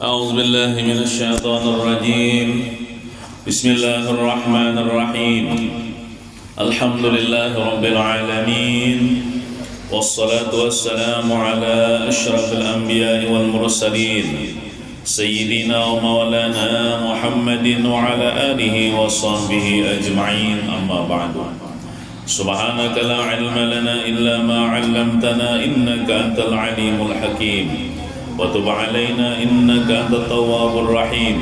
أعوذ بالله من الشيطان الرجيم. بسم الله الرحمن الرحيم. الحمد لله رب العالمين، والصلاة والسلام على أشرف الأنبياء والمرسلين سيدنا ومولانا محمد وعلى آله وصحبه أجمعين. أما بعد، سبحانك لا علم لنا إلا ما علمتنا إنك أنت العليم الحكيم، وتب علينا إنك أنت التواب الرحيم،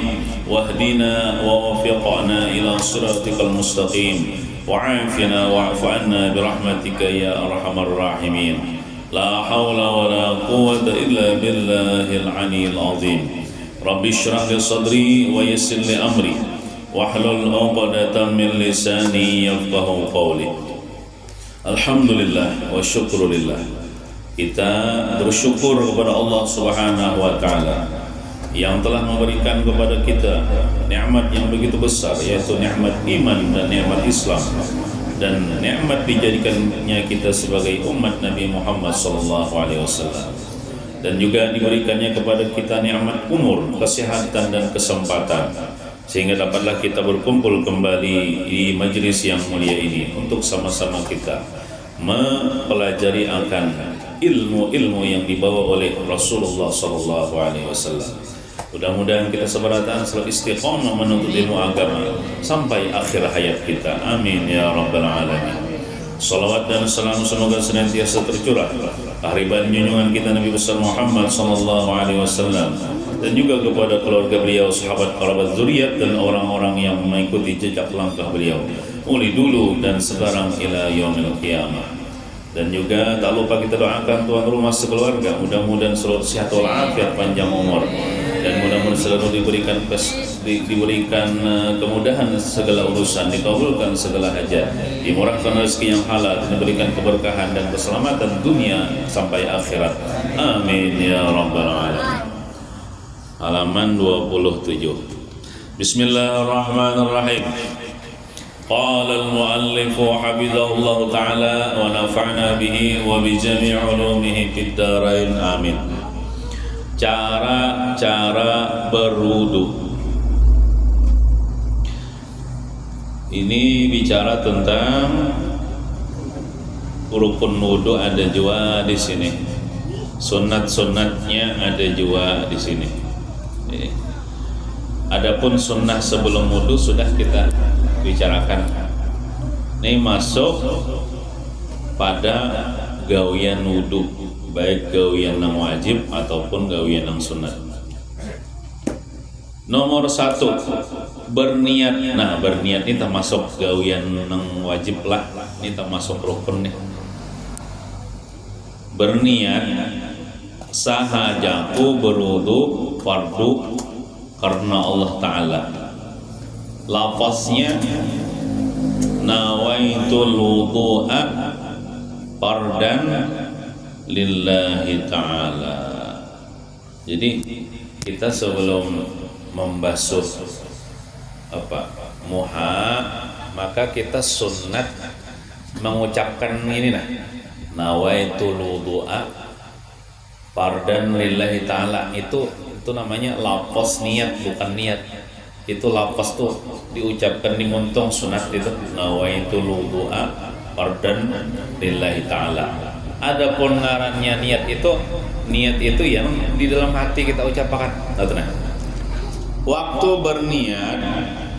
واهدنا ووفقنا إلى صراطك المستقيم، وعافنا واعف عنا برحمتك يا أرحم الراحمين. لا حول ولا قوة إلا بالله العلي العظيم. رب اشرح لي صدري ويسر لي أمري واحلل عقدة من لساني يفقهوا قولي. Alhamdulillah wa syukrulillah. Kita bersyukur kepada Allah Subhanahu wa taala yang telah memberikan kepada kita nikmat yang begitu besar, yaitu nikmat iman dan nikmat Islam, dan nikmat dijadikannya kita sebagai umat Nabi Muhammad sallallahu alaihi wasallam, dan juga diberikannya kepada kita nikmat umur, kesehatan dan kesempatan, sehingga dapatlah kita berkumpul kembali di majelis yang mulia ini untuk sama-sama kita mempelajari akan ilmu-ilmu yang dibawa oleh Rasulullah sallallahu alaihi wasallam. Mudah-mudahan kita sebaratan selalu istiqamah menuntut ilmu agama sampai akhir hayat kita. Amin ya rabbal alamin. Salawat dan salam semoga senantiasa tercurah kehadiran junjungan kita Nabi besar Muhammad sallallahu alaihi wasallam, dan juga kepada keluarga beliau, sahabat, kerabat, zuriat, dan orang-orang yang mengikuti jejak langkah beliau mulai dulu dan sekarang ila yaumil qiyamah. Dan juga tak lupa kita doakan tuan rumah sekeluarga, mudah-mudahan selalu sehat walafiat, panjang umur, dan mudah-mudahan selalu diberikan kemudahan segala urusan, dikabulkan segala hajat, dimurahkan rezeki yang halal, diberikan keberkahan dan keselamatan dunia sampai akhirat. Amin ya rabbal alamin. Halaman 27. Bismillahirrahmanirrahim. Qala al-muallif hafizahullah ta'ala wa nafa'na bihi wa bi jami' ulumihi fid dharain. Amin. Cara berwudu. Ini bicara tentang rukun wudu, ada juga di sini. Sunat-sunatnya ada juga di sini. Adapun sunnah sebelum wudu sudah kita bicarakan. Ini masuk pada gawian wudu, baik gawian yang wajib ataupun gawian yang sunat. Nomor 1, berniat. Nah, berniat ini termasuk gawian yang wajib lah, ini termasuk rukun nih. Berniat sahajaku berwudu fardu karena Allah Ta'ala. Lafaznya nawaitul wudu'a fardan lillahi ta'ala. Jadi kita sebelum membasuh muha, maka kita sunnat mengucapkan ini nawaitul wudu'a fardan lillahi ta'ala. Itu namanya lafaz niat, bukan niat. Itu lafaz tuh diucapkan di muntung sunat, itu nawaitul wudu'a fardan lillahi ta'ala. Adapun ngarannya niat itu yang di dalam hati kita ucapkan. Waktu berniat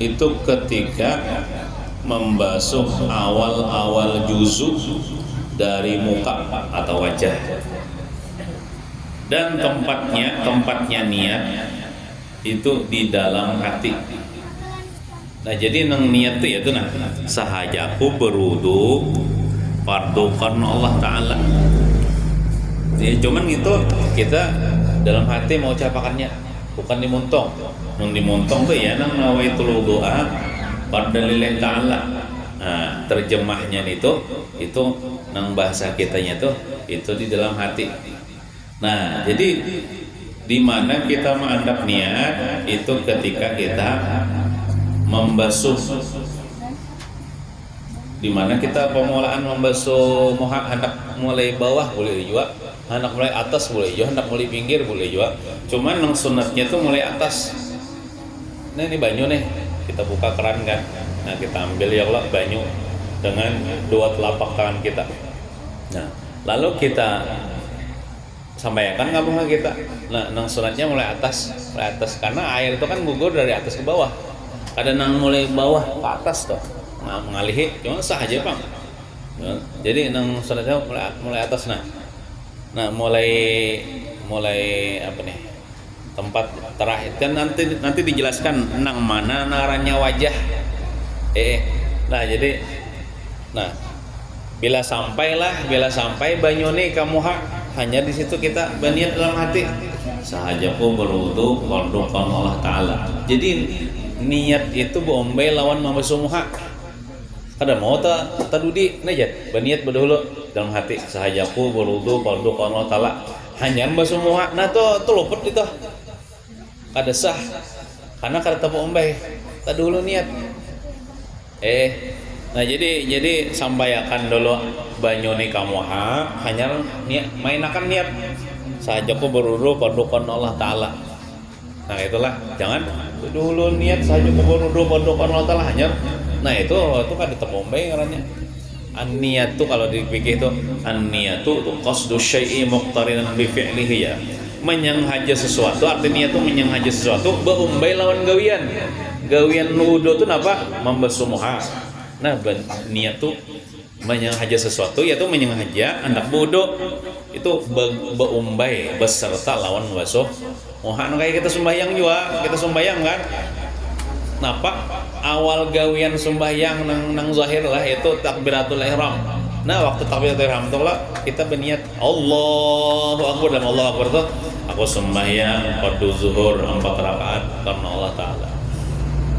itu ketika membasuh awal-awal juzuk dari muka atau wajah, dan tempatnya niat itu di dalam hati. Nah, jadi nang niat itu ya sahajaku berwudu fardu karena Allah Ta'ala. Ya, cuman itu kita dalam hati mau ucapakannya, bukan dimuntong. Nang dimuntong tuh ya nang nawaitul wudu'a fardan lillahi ta'ala. Nah, terjemahnya itu nang bahasa kitanya itu di dalam hati. Nah, jadi di mana kita mengandap niat itu ketika kita membasuh, di mana kita pemulaan membasuh hendak mulai bawah boleh juga hendak mulai atas boleh juga, hendak mulai pinggir boleh juga. Cuman yang sunatnya tuh mulai atas. Nah ini banyu nih, kita buka keran kan. Nah kita ambil ya Allah banyu dengan dua telapak tangan kita. Nah lalu kita sampaikan ngabung kita. Nah nang sunatnya mulai atas karena air itu kan gugur dari atas ke bawah. Kadang nang mulai bawah ke atas tuh, nah mengalihi, cuma sah aja bang. Jadi nang sunatnya mulai atas. Nah mulai apa nih, tempat terakhir kan nanti dijelaskan nang mana naranya wajah. Nah jadi bila sampai banyune kamuha, hanya di situ kita berniat dalam hati sahajaku berwudu wardukan Allah Ta'ala. Jadi niat itu bombay lawan mambasumuha. Kada mau tadudi najat berniat berdahulu dalam hati sahajaku berwudu wardukan Allah Ta'ala. Hanya mambasumuha. Nah tuh luput itu. Kada sah. Karena kada bombay. Tadulu niat. Nah jadi sampaikan dulu banyuni kamuha, hanya niat mainakan niat sahajaku berwudu padukan Allah Ta'ala. Nah itulah, jangan dulu niat sahajaku berwudu padukan Allah Ta'ala hanya. Nah itu kan ditepombeng orangnya. An-niyat tuh kalau dipikir itu an-niyat tuh qasdu syai'i muqtarinan bi fi'lihi ya. Menyenghaja sesuatu, artinya itu menyenghaja sesuatu beumbai lawan gawian. Gawian wudu tuh napa? Membasumuha. Nah, niat tuh menyenghaja sesuatu, yaitu menyenghaja hendak wudu itu beumbai beserta lawan basuh. Mohan kayak kita sembahyang juga, kita sembahyang kan. Napa? Awal gawian sembahyang nang zahir lah itu takbiratul ihram. Nah, waktu takbiratul ihram itu lah kita berniat Allahu Akbar, dan Allahu Akbar tuh aku sembahyang fardu zuhur 4 rakaat karena Allah Ta'ala.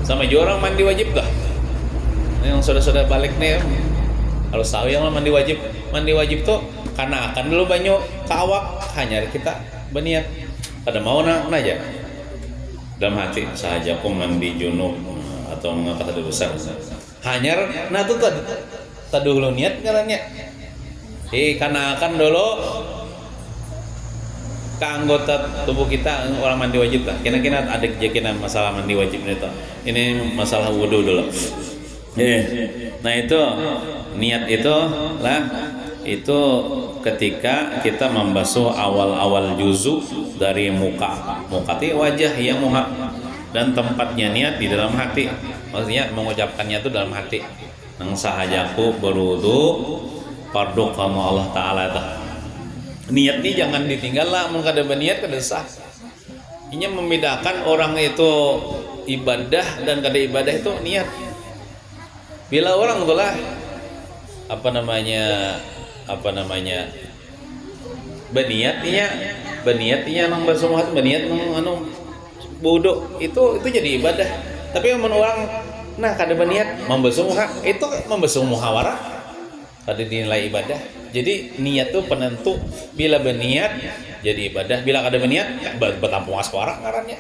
Sama juga orang mandi wajib dah. Yang sudah balik nih harus tahu yang mandi wajib tuh karena akan dulu banyu ke awak, hanya kita berniat pada mau aja dalam hati sahajaku mandi junub atau mengangkat hada besar hanya nah tuh tadi dulu niat ngarannya karena akan dulu ke anggota tubuh kita orang mandi wajib lah kira-kira ada kejadian masalah mandi wajib ini masalah wudu dulu. Nah itu niat itu lah itu ketika kita membasuh awal-awal juzu dari muka itu wajah ya muha, dan tempatnya niat di dalam hati, maksudnya mengucapkannya itu dalam hati. Nang sahajaku berwudu fardu kamu Allah Ta'ala itu. Niat ini jangan ditinggal lah, mun kada berniat kada sah. Ini membedakan orang itu ibadah dan kada ibadah itu niat. Bila orang itulah apa namanya berniatnya nang bersumuhat berniat nang wudu itu jadi ibadah. Tapi mun orang nah kada berniat membesumuha itu membesumuha wara kada dinilai ibadah. Jadi niat itu penentu, bila berniat jadi ibadah, bila kada berniat bertampung aswara ngarannya.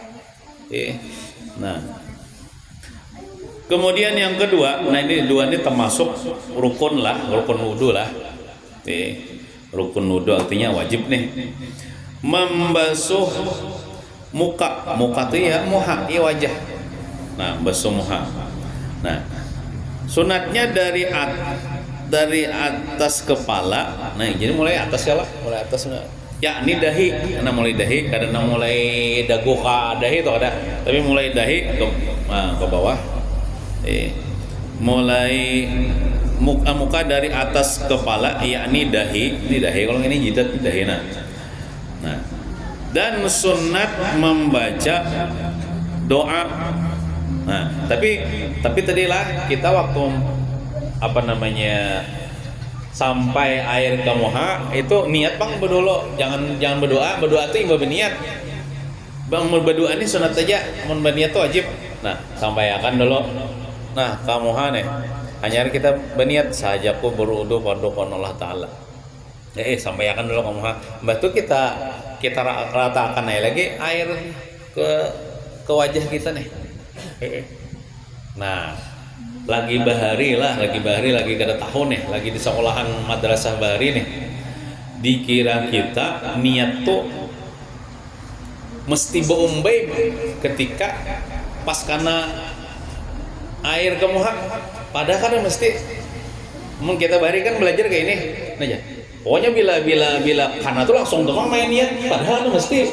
Nah kemudian yang kedua, nah ini dua ini termasuk rukun wudu lah. Rukun wudu artinya wajib nih. Membasuh muka itu ya muha, ya wajah. Nah, basuh muha. Nah, sunatnya dari atas kepala. Nah, jadi mulai atas ya lah, mulai atas. Ya, ini dahi, karena mulai dahi, kadang mulai dagu ke dahi itu ada, tapi mulai dahi ke bawah. Mulai muka dari atas kepala yakni dahi, ini dahi, kalau ini jidat dahi. Nah dan sunat membaca doa. Nah tapi tadilah kita waktu sampai air ke muha itu niat bang berdulu, jangan berdoa itu ibadah berniat bang. Mau berdoa ini sunat aja, mau berniat tuh wajib. Nah sampaikan dulu. Nah, kamuha nih, hanya kita berniat sahajaku berwudu padukan Allah Ta'ala. Sampaikan dulu kamuha. Batu kita ratakan lagi air ke wajah kita nih. Nah, lagi bahari, lagi kada tahun nih, lagi di sekolahan madrasah bahari nih. dikira kita niat tuh mesti beumbai ketika pas karena air kemuhak, padahal kan mesti kita bahari kan belajar kayak ini aja. Pokoknya bila karena tuh langsung tukang main niat, padahal tuh mesti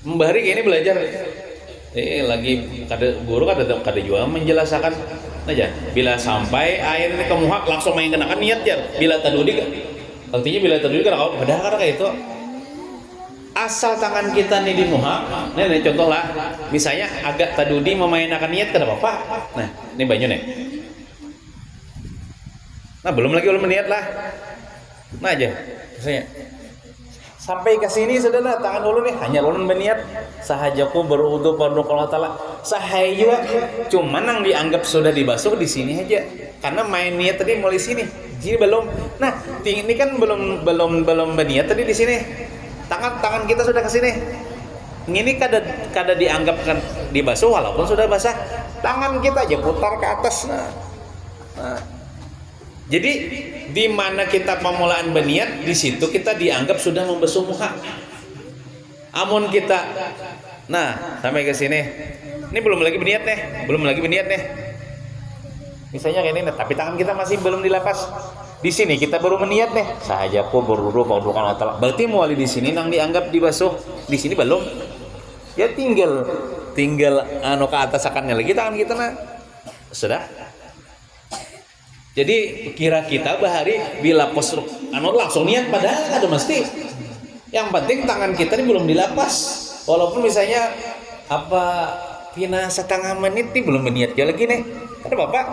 membahari kayak ini belajar. Lagi guru kada juga menjelaskan aja. Bila sampai air ini kemuhak langsung main kenakan niat ya. Bila tadudi, artinya bila tadudi kan padahal kayak itu. Asal tangan kita nih di muhak, nih contoh lah, misalnya agak tadudi memainkan niat kada apa-apa. Nah, ini banyu nih. Nah, belum niat lah. Nah aja, misalnya sampai ke sini sudah tangan ulun nih, hanya ulun berniat sahajaku berwudu pada Allah Taala. Sahaya juga, cuman yang dianggap sudah dibasuh di sini aja. Karena main niat tadi mulai sini, jadi belum. Nah, ini kan belum berniat tadi di sini. Tangan kita sudah ke sini. Ini kada dianggap kan dibasuh walaupun sudah basah. Tangan kita aja putar ke atas. Nah. Jadi di mana kita pemulaan berniat, di situ kita dianggap sudah membasuh muka. Amun kita, nah sampai ke sini, ini belum lagi berniat nih. Misalnya kayak ini, tapi tangan kita masih belum dilapas. Di sini kita baru berniat nih. Sahajaku berwudu pada Allah Taala. Berarti mulai di sini nang dianggap dibasuh, di sini belum. Ya tinggal ke atas akannya lagi tangan kita nah. Sudah. Jadi kira kita bahari bila pos langsung niat padahal ada mesti. Yang penting tangan kita ini belum dilapas. Walaupun misalnya pina setengah menit nih belum berniat ya lagi nih. Ada bapak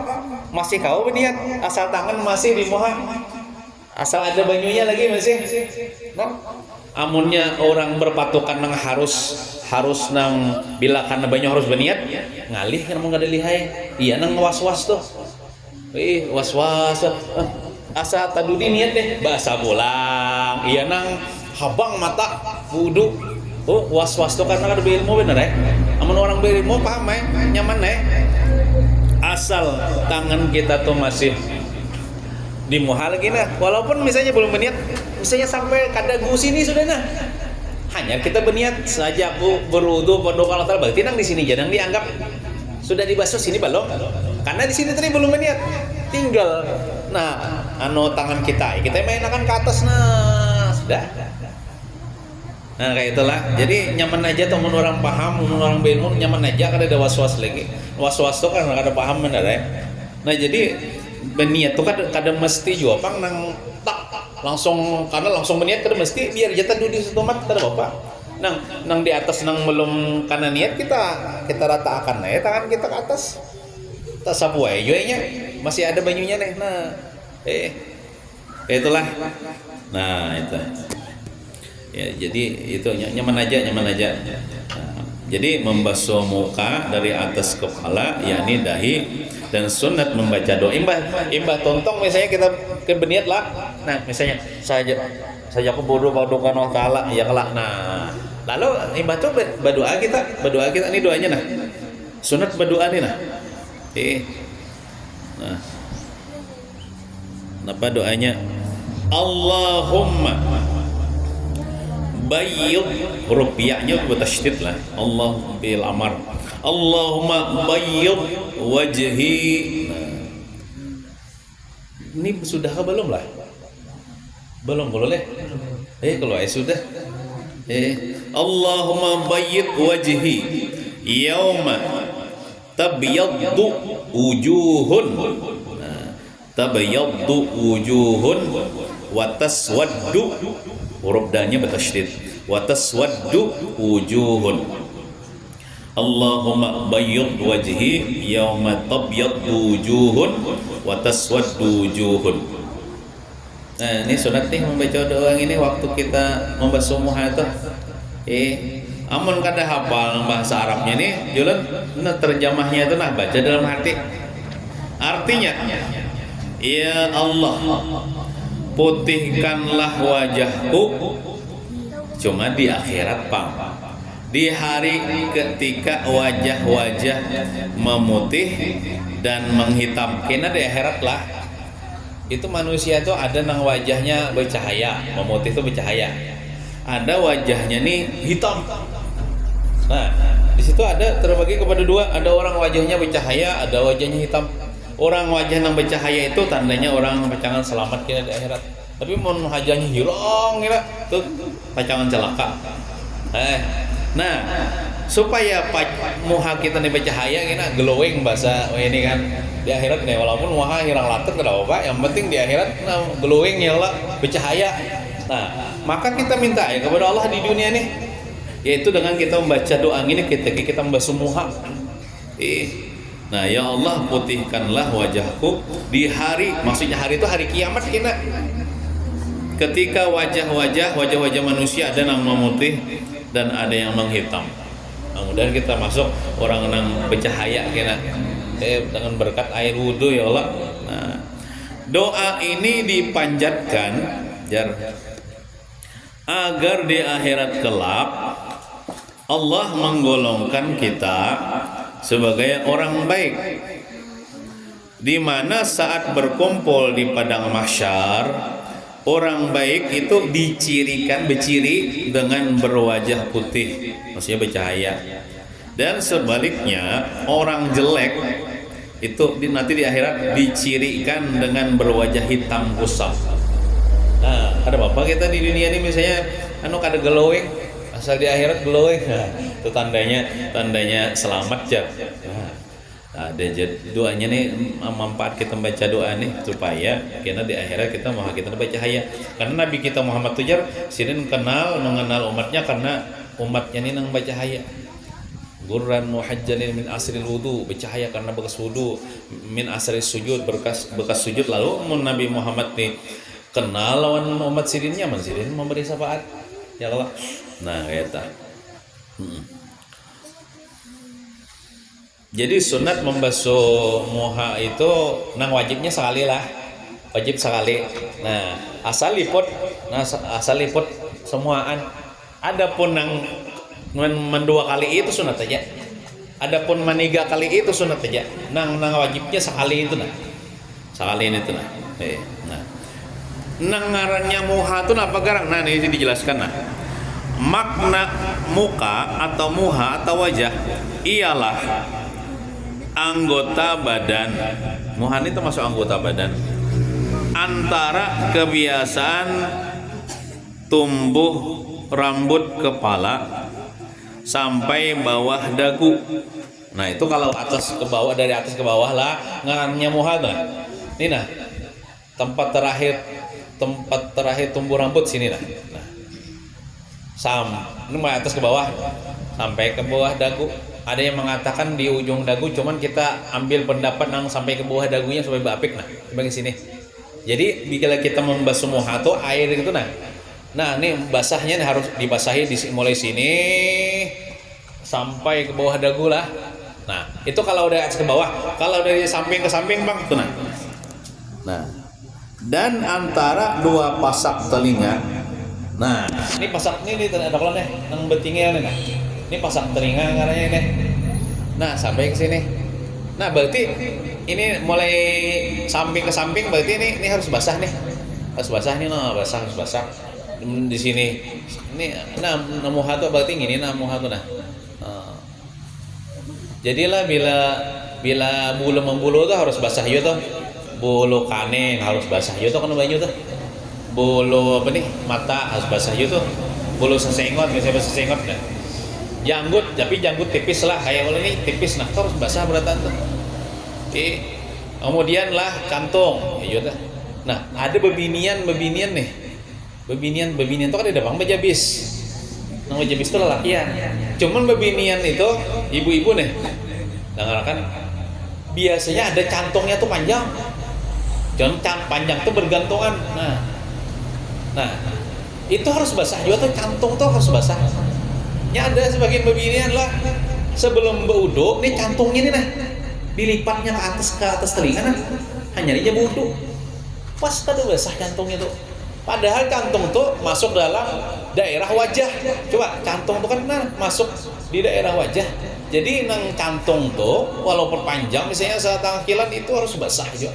masih kau berniat asal tangan masih di muha. Asal ada banyunya lagi masih. Nah, amunnya orang berpatokan nang harus nang bila karena banyu harus berniat ngalih kan mau ada lihai. Iya nang was-was tuh. Was-was asa tadudi niat deh bahasa bolang iya nang habang mata wudu was-was tuh karena ada berilmu bener amun orang berilmu paham nyaman asal tangan kita tuh masih di muha lagi nah walaupun misalnya belum berniat misalnya sampai kadagu sini sudah nah hanya kita berniat saja aku berwudu pada Allah Taala berarti nang di sini jangan dianggap sudah dibasuh sini belum karena di sini tadi belum berniat tinggal tangan kita mainkan ke atas nah sudah nah kayak itulah jadi nyaman aja temen orang paham temen orang berilmu nyaman aja kada ada was-was lagi was-was tuh karena kada paham benar nah jadi berniat tuh kada mesti juga pang nang tak langsung karena langsung berniat kada mesti biar jatah duduk di situ mat kada apa nang di atas nang belum karena niat kita ratakan tangan kita ke atas tak sapu aja masih ada banyunya nih nah itulah nah itu ya jadi itu nyaman aja nah, jadi membasuh muka dari atas kepala yakni dahi dan sunat membaca doa imbah tontong misalnya kita berniat lah nah misalnya saja aku bodoh Allah Taala ya kelak nah lalu imbah tuh berdoa kita ini doanya nah sunat berdoa nih nah nah apa doanya Allahumma bayyid rupiahnya bertasydid lah Allah bil amar Allahumma bayyid wajhi ini sudah belum lah belum boleh kalau sudah Allahumma bayyid wajhi yauma tabyaddu wujuhun tabyaddu wujuhun wa taswaddu hurufnya bertasydid wa taswaddu wujuhun Allahumma bayyid wajhi yauma tabyaddu wujuhun wa taswaddu wujuhun nah ini sunat nih membaca doa ini waktu kita membasuh muha itu amun kada hafal bahasa Arabnya nih julan nah terjemahnya itu nah baca dalam hati artinya ya Allah putihkanlah wajahku cuma di akhirat pang di hari ketika wajah-wajah memutih dan menghitam kena di akhirat lah itu manusia tuh ada nang wajahnya bercahaya, memutih itu bercahaya. Ada wajahnya nih hitam. Nah, di situ ada terbagi kepada dua, ada orang wajahnya bercahaya, ada wajahnya hitam. Orang wajah yang bercahaya itu tandanya orang pacangan selamat kira di akhirat. Tapi mun wajahnya hirong kira tuh pacangan celaka. Nah, supaya muha kita nih bercahaya kira glowing bahasa ini kan di akhirat nih, walaupun muha hirang latet kada apa, yang penting di akhirat nah, glowing ya Allah bercahaya. Nah, maka kita minta ya kepada Allah di dunia nih, yaitu dengan kita membaca doa ini kita membasuh muha. Nah, ya Allah putihkanlah wajahku di hari, maksudnya hari itu hari kiamat kita. Ketika wajah-wajah manusia ada yang memutih dan ada yang menghitam. Kemudian kita masuk orang yang bercahaya kita. Dengan berkat air wudhu ya Allah. Nah, doa ini dipanjatkan agar di akhirat kelak Allah menggolongkan kita sebagai orang baik, di mana saat berkumpul di padang mahsyar orang baik itu beciri dengan berwajah putih, maksudnya bercahaya. Dan sebaliknya orang jelek itu nanti di akhirat dicirikan dengan berwajah hitam kusam. Nah, ada apa kita di dunia ini misalnya kada glowing, asal di akhirat glowing. Nah, itu tandanya selamat ya. Nah, ada doanya nih, manfaat kita baca doa nih supaya kita di akhirat kita mau kita bercahaya. Karena Nabi kita Muhammad tujar sidin mengenal umatnya karena umatnya ini nang bercahaya. Gurran muhajjalin min asril wudu, bercahaya karena bekas wudu, min asril sujud, bekas sujud. Lalu Nabi Muhammad nih kenal lawan umat sidinnya, sidin memberi syafaat ya Allah. Nah kata jadi sunat membasuh muha itu nang wajibnya sekali lah, wajib sekali. Nah asal liput semuaan. Adapun nang mendua kali itu sunat aja. Adapun maniga kali itu sunat aja. Nang wajibnya sekali itu nah. Sekali ini tuh nah. Nah. Nang ngarannya muha itu apa garang? Nah ini dijelaskan nah. Makna muka atau muha atau wajah ialah anggota badan. Muha itu masuk anggota badan. Antara kebiasaan tumbuh rambut kepala sampai bawah dagu. Nah itu kalau atas ke bawah, dari atas ke bawah lah ngarannya muha nah. Ini nah tempat terakhir tumbuh rambut sini nah. Ini mulai atas ke bawah sampai ke bawah dagu. Ada yang mengatakan di ujung dagu, cuman kita ambil pendapat yang sampai ke bawah dagunya sampai bapik nah, bagi sini. Jadi bila kita membasuh muha tuh air itu nah. Nah, ini basahnya harus dibasahi mulai sini sampai ke bawah dagu lah. Nah, itu kalau dari atas ke bawah. Kalau dari samping ke samping bang, tuh nah. Nah, dan antara dua pasak telinga. Nah, ini pasak ini ada kalau nih, nang betingnya nih. Nah. Ini pasak telinga karena ini. Nah, sampai ke sini. Nah, berarti ini mulai samping ke samping berarti ini harus basah nih. Harus basah nih, nah, harus basah. Di sini ini muha tuh berarti gini muha tuh nah. Jadilah bila bulu membulu tuh harus basah yo tuh. Bulu kaneng harus basah yo tuh kan banyu tuh. Bulu apa nih mata harus basah yo tuh. Bulu sesengot misalnya sesengot nah. Janggut, tapi janggut tipis lah kayak kalau ini tipis nah harus basah beratan tuh. Kemudian lah kantung yo tuh. Nah, ada bebinian nih. Bebinian itu kan ada bang bejabis. Nang bejabis itu lelakian. Cuman bebinian itu ibu-ibu nih. Dengar kan biasanya ada cantongnya tuh panjang. Jangan panjang tuh bergantungan. Nah, itu harus basah juga tuh, cantung tuh harus basah. Ya ada sebagian bebinian lah sebelum berwudu nih cantungnya nih nah dilipatnya ke atas telinga nah. Hanya aja wudu. Pas kada basah cantungnya tuh. Padahal cantung tuh masuk dalam daerah wajah. Coba cantung tuh kan masuk di daerah wajah. Jadi nang cantung tuh walaupun panjang misalnya saat tangkilan itu harus basah juga.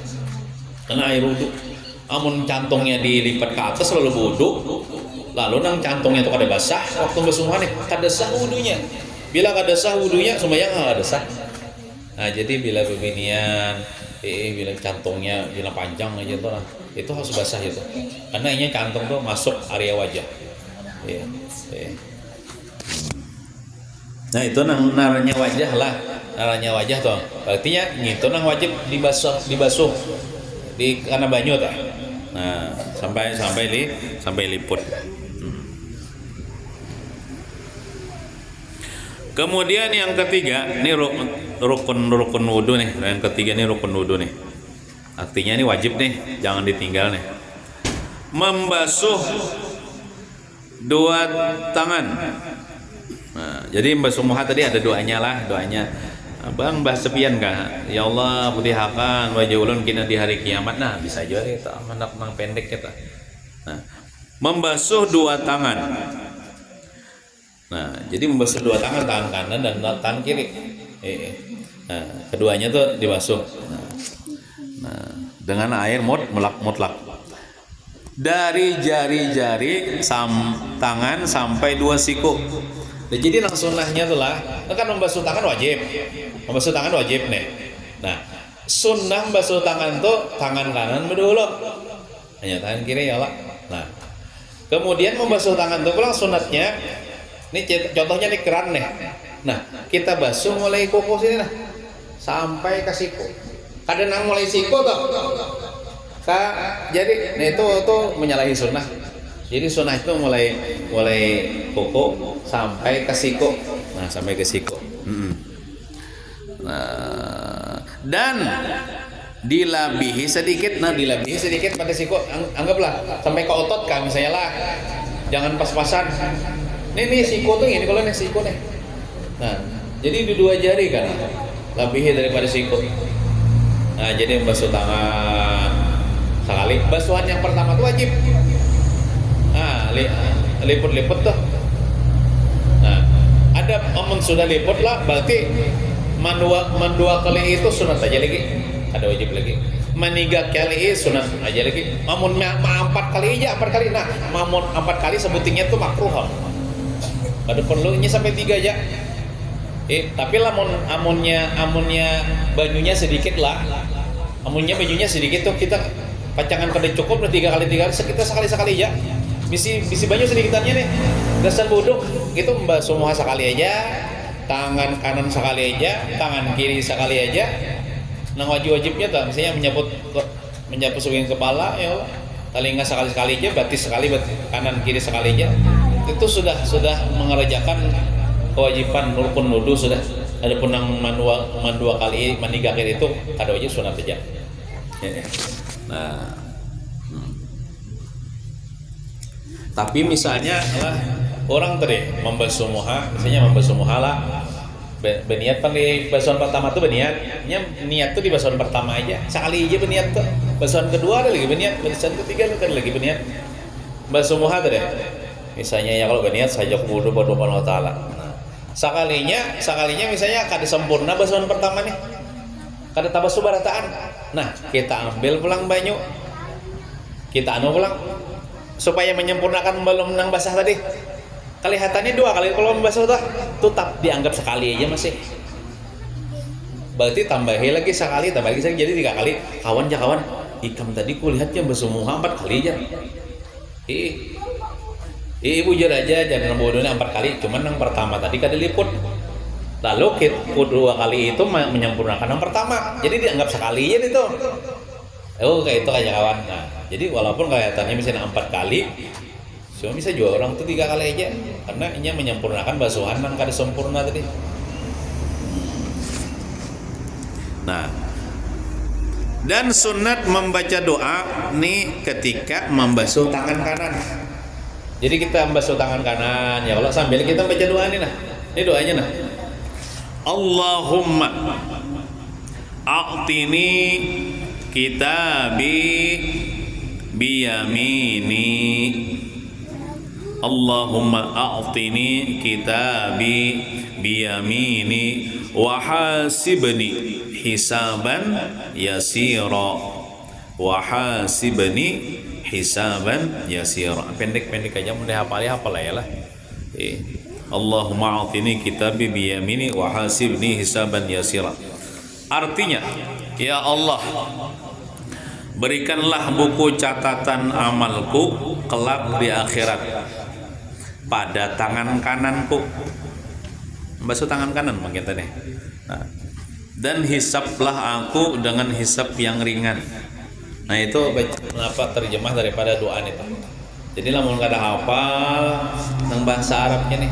Kena air wudu. Amun cantongnya dilipat ke atas lalu wudu, lalu nang cantongnya itu kada basah waktu bersumpah nih, kada sah wudunya. Bila kada sah wudunya, sembahyang kada sah. Nah, jadi bila bebinian, bila cantongnya bila panjang aja tuh, itu harus basah itu. Karena ini cantong tuh masuk area wajah. Iya. Nah, itu naranya wajah lah, naranya wajah tuh. Artinya gitu nang wajib dibasuh di karena banyu tuh. Nah, sampai liput. Kemudian yang ketiga, ini rukun wudu nih. Yang ketiga ini rukun wudu nih. Artinya ini wajib nih, jangan ditinggal nih. Membasuh dua tangan. Nah, jadi membasuh muha tadi ada doanya lah, doanya. Bang bahas sepian kah? Ya Allah, putihakan wajah ulun kina di hari kiamat. Nah, bisa aja kita menang pendek kita. Nah, membasuh dua tangan. Nah, jadi membasuh dua tangan kanan dan tangan kiri. Nah, keduanya tuh dibasuh. Nah, dengan air mutlak. Dari jari-jari tangan sampai dua siku. Nah, jadi nang sunnahnya tuh lah, kan membasuh tangan wajib. Membasuh tangan wajib nih. Nah, sunnah membasuh tangan tuh tangan kanan dulu. Hanya tangan kiri ya lah. Nah, kemudian membasuh tangan tuh pulang sunatnya. Ini contohnya nih keran nih. Nah, kita basuh mulai kuku sini nah, sampai ke siku. Kadang nang mulai siku tuh. Jadi nah itu menyalahi sunnah. Jadi sunnah itu mulai kuku sampai ke siku. Nah, sampai ke siku. Nah, dan dilabihi sedikit. Nah, dilabihi sedikit pada siku. Anggaplah sampai ke otot kan misalnya lah. Jangan pas-pasan. Nih siku tuh ini kalau nih siku nih. Nah, jadi di dua jari kan, lebih daripada siku. Nah, jadi membasuh tangan sekali. Basuhan yang pertama tuh wajib. Nah, liput-liput tuh. Nah, ada momen sudah liput lah, berarti mandua kali itu sunat aja lagi. Ada wajib lagi. Maniga kali sunat aja lagi. Mamun 4 kali aja, 4 kali. Nah, mamun 4 kali sebutingnya tuh makruh. Ada perlunya sampai 3 aja. Tapi lah amunnya banyunya sedikit lah. Amunnya bajunya sedikit tuh kita pacangan kada cukup 3 kali kita sekali aja. Bisi banyu sedikitannya nih. Dasar buduk itu membasuh muha sekali aja, tangan kanan sekali aja, tangan kiri sekali aja. Nang wajibnya tuh misalnya menyapu suking kepala ya Allah. Telinga sekali aja, batis sekali, kanan kiri sekali aja. Itu sudah mengerjakan kewajiban rukun wudu sudah. Adapun yang mandua kali maniga kiri itu kada wajib sunat aja. Nah, tapi misalnya lah orang tadi membasuh muha, misalnya membasuh muha lah berniat kan di basuhan pertama tuh niat tuh di basuhan pertama aja sekali aja berniat tuh, basuhan kedua ada lagi berniat, basuhan ketiga ada lagi berniat. Basuh muha tadi misalnya ya kalau berniat sajak wudu buat Allah Ta'ala. Nah, sekalinya misalnya kada sempurna basuhan pertama nih, kada tabasuh barataan. Nah, kita ambil pulang banyu, kita pulang supaya menyempurnakan belum nang basah tadi. Kelihatannya 2 kali kalau membasuh tuh tetap dianggap sekali aja masih. Berarti tambahin lagi sekali, jadi 3 kali. Kawan, ikam tadi kulihatnya basuh muha 4 kali aja. Ibu aja jangan bodohnya 4 kali, cuman yang pertama tadi kada liput. Lalu kedua kali itu menyempurnakan yang pertama, jadi dianggap sekali aja itu. Kayak itu aja kawan. Nah, jadi walaupun kelihatannya misalnya 4 kali, cuma bisa juga orang tuh 3 kali aja, karena ini menyempurnakan basuhan yang kada sempurna tadi. Nah, dan sunat membaca doa nih ketika membasuh tangan kanan. Jadi kita membasuh tangan kanan ya Allah sambil kita baca doa ini nah. Ini doanya nah. Allahumma a'tini kitabi biyamini. Allahumma a'tini kitabi biyamini wa hasibni hisaban yasira wa hasibni hisaban yasira. Pendek-pendek aja mudah hafal ya lah. Allahumma a'tini kitabi biyamini wa hasibni hisaban yasira. Artinya, ya Allah, berikanlah buku catatan amalku kelak di akhirat pada tangan kananku. Basuh tangan kanan mungkin tadi. Nah, dan hisablah aku dengan hisab yang ringan. Nah itu kenapa terjemah daripada doa itu. Jadi lamun kada hafal tentang bahasa Arabnya nih,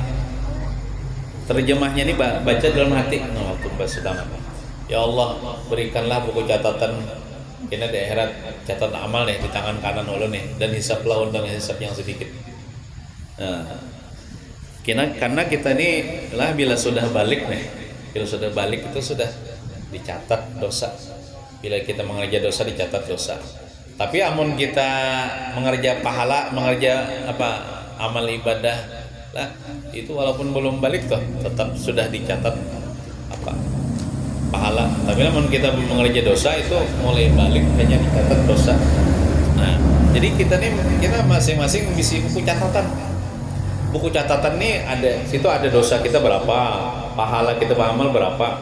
terjemahnya nih baca dalam hati. Nah, waktu basuh tangan. Ya Allah, berikanlah buku catatan kita di akhirat, catatan amal nih di tangan kanan ulun nih, dan hisablah dengan hisab yang sedikit. Nah, karena kita ini lah bila sudah balik itu sudah dicatat dosa. Bila kita mengerja dosa dicatat dosa. Tapi amun kita mengerja pahala, mengerja amal ibadah lah, itu walaupun belum balik toh tetap sudah dicatat pahala. Tapi amun kita mengerja dosa itu mulai balik hanya dicatat dosa. Nah, jadi kita masing-masing misi buku catatan. Buku catatan nih ada, situ ada dosa kita berapa, pahala kita beramal berapa.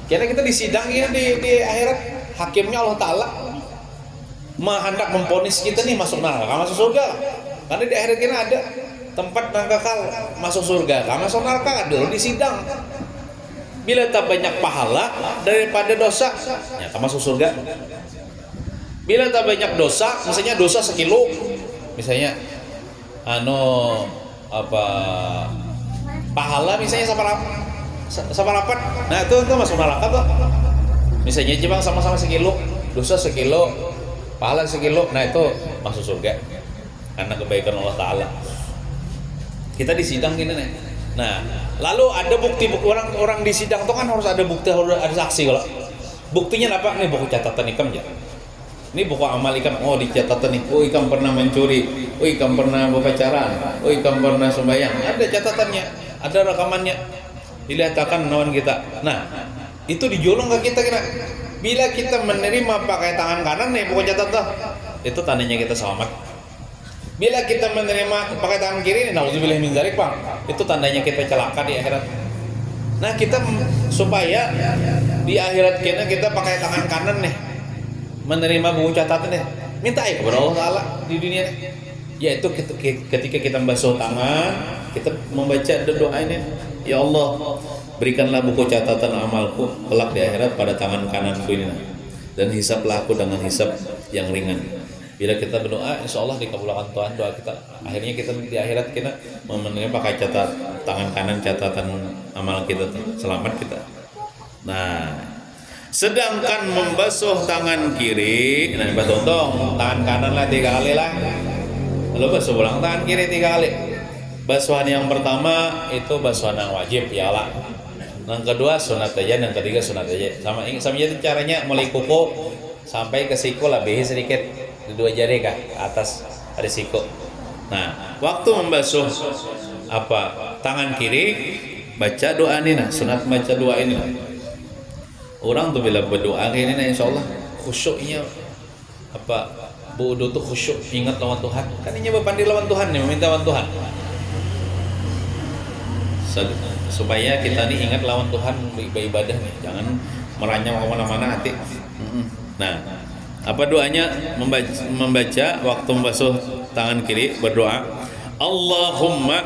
Karena kita disidang ya di akhirat, hakimnya Allah Ta'ala hendak memponis kita nih masuk neraka, masuk surga. Karena di akhirat kita ada tempat yang kekal, masuk surga, masuk neraka, dulu disidang. Bila tak banyak pahala daripada dosa, nyata masuk surga. Bila tak banyak dosa, misalnya dosa sekilo, misalnya pahala misalnya saparapat, nah itu masuk neraka tuh. Misalnya cuma sama-sama sekilo, dosa sekilo, pahala sekilo, nah itu masuk surga karena kebaikan Allah Ta'ala. Kita disidang gini nih. Nah, lalu ada bukti orang disidang tuh kan harus ada bukti, harus ada saksi. Kalau buktinya apa? Nih buku catatan ikam ya. Ini buku amal ikam, oh di catatan nih, oh ikam pernah mencuri, oh ikam pernah berpacaran, oh ikam pernah sembahyang, ada catatannya, ada rekamannya, dilihatkan nawan kita. Nah, itu dijolong ke kita kira. Bila kita menerima pakai tangan kanan nih buku catatan, itu tandanya kita selamat. Bila kita menerima pakai tangan kiri nih, nauzubillah min dzalik, Bang, itu tandanya kita celaka di akhirat. Nah, kita supaya di akhirat kita pakai tangan kanan nih, menerima buku catatan deh, minta kepada Allah Ta'ala di dunia nih. Yaitu ketika kita membasuh tangan, kita membaca doa ini, ya Allah, berikanlah buku catatan amalku kelak di akhirat pada tangan kananku ini, dan hisablah aku dengan hisab yang ringan. Bila kita berdoa, insya Allah dikabulkan Tuhan doa kita. Akhirnya kita di akhirat kita menerima pakai tangan kanan catatan amal kita, selamat kita. Nah, sedangkan membasuh tangan kiri, nah contoh tangan kanan lah 3 kali lah, lalu basuh ulang tangan kiri 3 kali. Basuhan yang pertama itu basuhan yang wajib ya lah, yang kedua sunat aja, yang ketiga sunat aja. Sama itu caranya mulai kuku sampai ke siku lebih sedikit, di 2 jari kah atas ada siku. Nah, waktu membasuh tangan kiri baca doa ini, nah sunat baca doa ini lah. Orang tuh bila berdoa kayak ini, insya Allah khusyuknya budu tuh khusyuk, ingat lawan Tuhan. Kan ini berpandi lawan Tuhan nih, meminta lawan Tuhan. Supaya kita nih ingat lawan Tuhan beribadah nih, jangan meranyam kemana-mana hati. Nah, apa doanya? Membaca waktu membasuh tangan kiri berdoa, Allahumma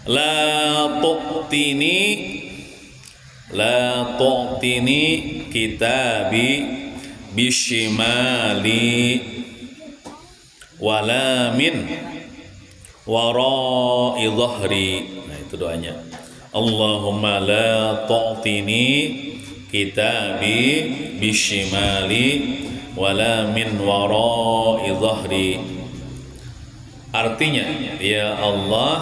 la tu'tini kitabi bishimali wala min wara'i dhahri. Nah itu doanya, Allahumma la tu'tini kitabi bishimali wala min wara'i dhahri. Artinya, ya Allah,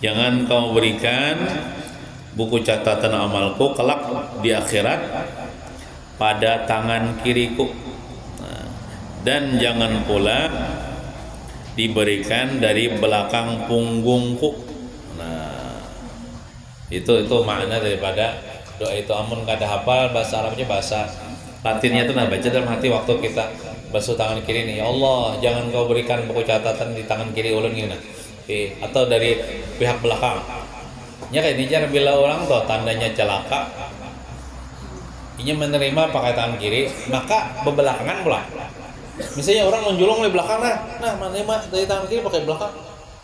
jangan kau berikan buku catatan amalku kelak di akhirat pada tangan kiriku, dan jangan pula diberikan dari belakang punggungku. Nah, itu makna daripada doa itu. Amun kada hafal bahasa Arabnya, bahasa Latinnya tuh baca dalam hati waktu kita basuh tangan kiri nih, ya Allah jangan kau berikan buku catatan di tangan kiri ulun gini nah. Atau dari pihak belakang nya kayak ini cara bila orang tuh tandanya celaka ini menerima pakai tangan kiri maka bebelakangan pula. Misalnya orang menjulung di belakang nah menerima dari tangan kiri pakai belakang.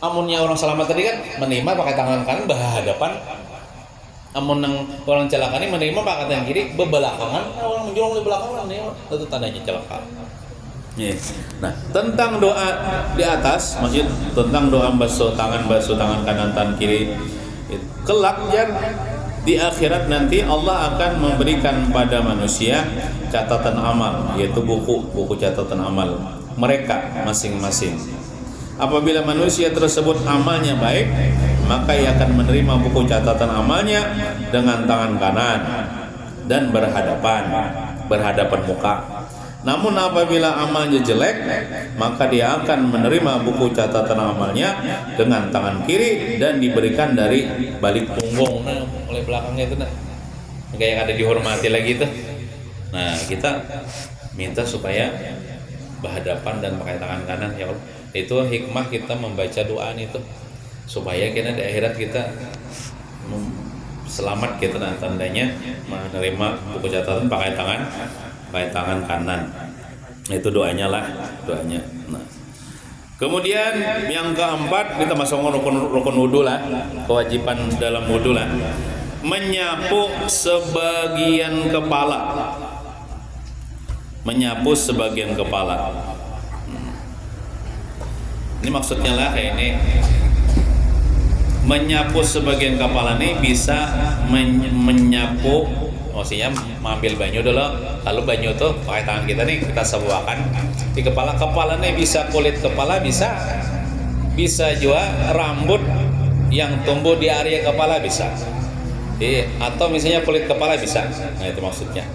Amunnya orang selamat tadi kan menerima pakai tangan kanan berhadapan. Amun yang orang celaka ini menerima pakai tangan kiri bebelakangan. Orang menjulung di belakang menerima itu tandanya celaka. Nah, tentang doa di atas, maksud tentang doa basuh tangan kanan tangan kiri. Kelak di akhirat nanti Allah akan memberikan pada manusia catatan amal, yaitu buku catatan amal mereka masing-masing. Apabila manusia tersebut amalnya baik, maka ia akan menerima buku catatan amalnya dengan tangan kanan dan berhadapan muka. Namun apabila amalnya jelek, maka dia akan menerima buku catatan amalnya dengan tangan kiri dan diberikan dari balik punggung. Nah, oleh belakangnya itu nah. Kayak yang ada dihormati lagi itu. Nah, kita minta supaya berhadapan dan pakai tangan kanan ya Allah. Itu hikmah kita membaca doa itu supaya kita di akhirat kita selamat kita nah, tandanya menerima buku catatan pakai tangan kanan. Itu doanya lah, doanya. Nah, kemudian yang keempat kita masuk rukun wudu lah, kewajiban dalam wudu lah, menyapu sebagian kepala. Menyapu sebagian kepala. Ini maksudnya lah kayak ini. Menyapu sebagian kepala ini bisa menyapu, maksudnya mengambil banyu dulu. Lalu banyu tuh pakai tangan kita nih kita sebuahkan di kepala. Kepala nih bisa kulit kepala, bisa juga rambut yang tumbuh di area kepala bisa. Atau misalnya kulit kepala bisa. Nah itu maksudnya.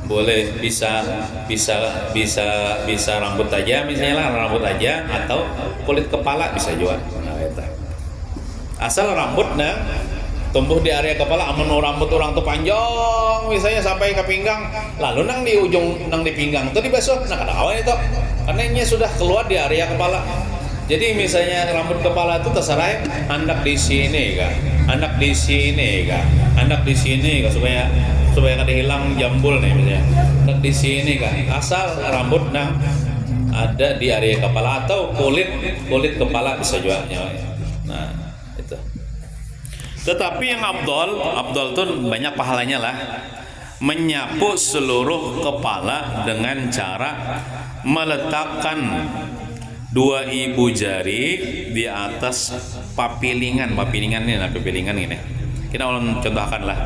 Boleh bisa rambut aja misalnya lah rambut aja atau kulit kepala bisa juga. Nah itu. Asal rambutnya tumbuh di area kepala, amun rambut orang tuh panjang misalnya sampai ke pinggang, lalu nang di ujung nang di pinggang tuh dibasuh, nah kada kawan itu karena ini sudah keluar di area kepala. Jadi misalnya rambut kepala itu terserah hendak di sini kah, hendak di sini kah, hendak di sini kah supaya kada hilang jambul nih misalnya, hendak di sini kah, asal rambut nang ada di area kepala atau kulit kepala bisa juga ya. Nah itu. Tetapi yang Abdul tuh banyak pahalanya lah, menyapu seluruh kepala dengan cara meletakkan dua ibu jari di atas papilingan ini. Kita ulang contohkan lah,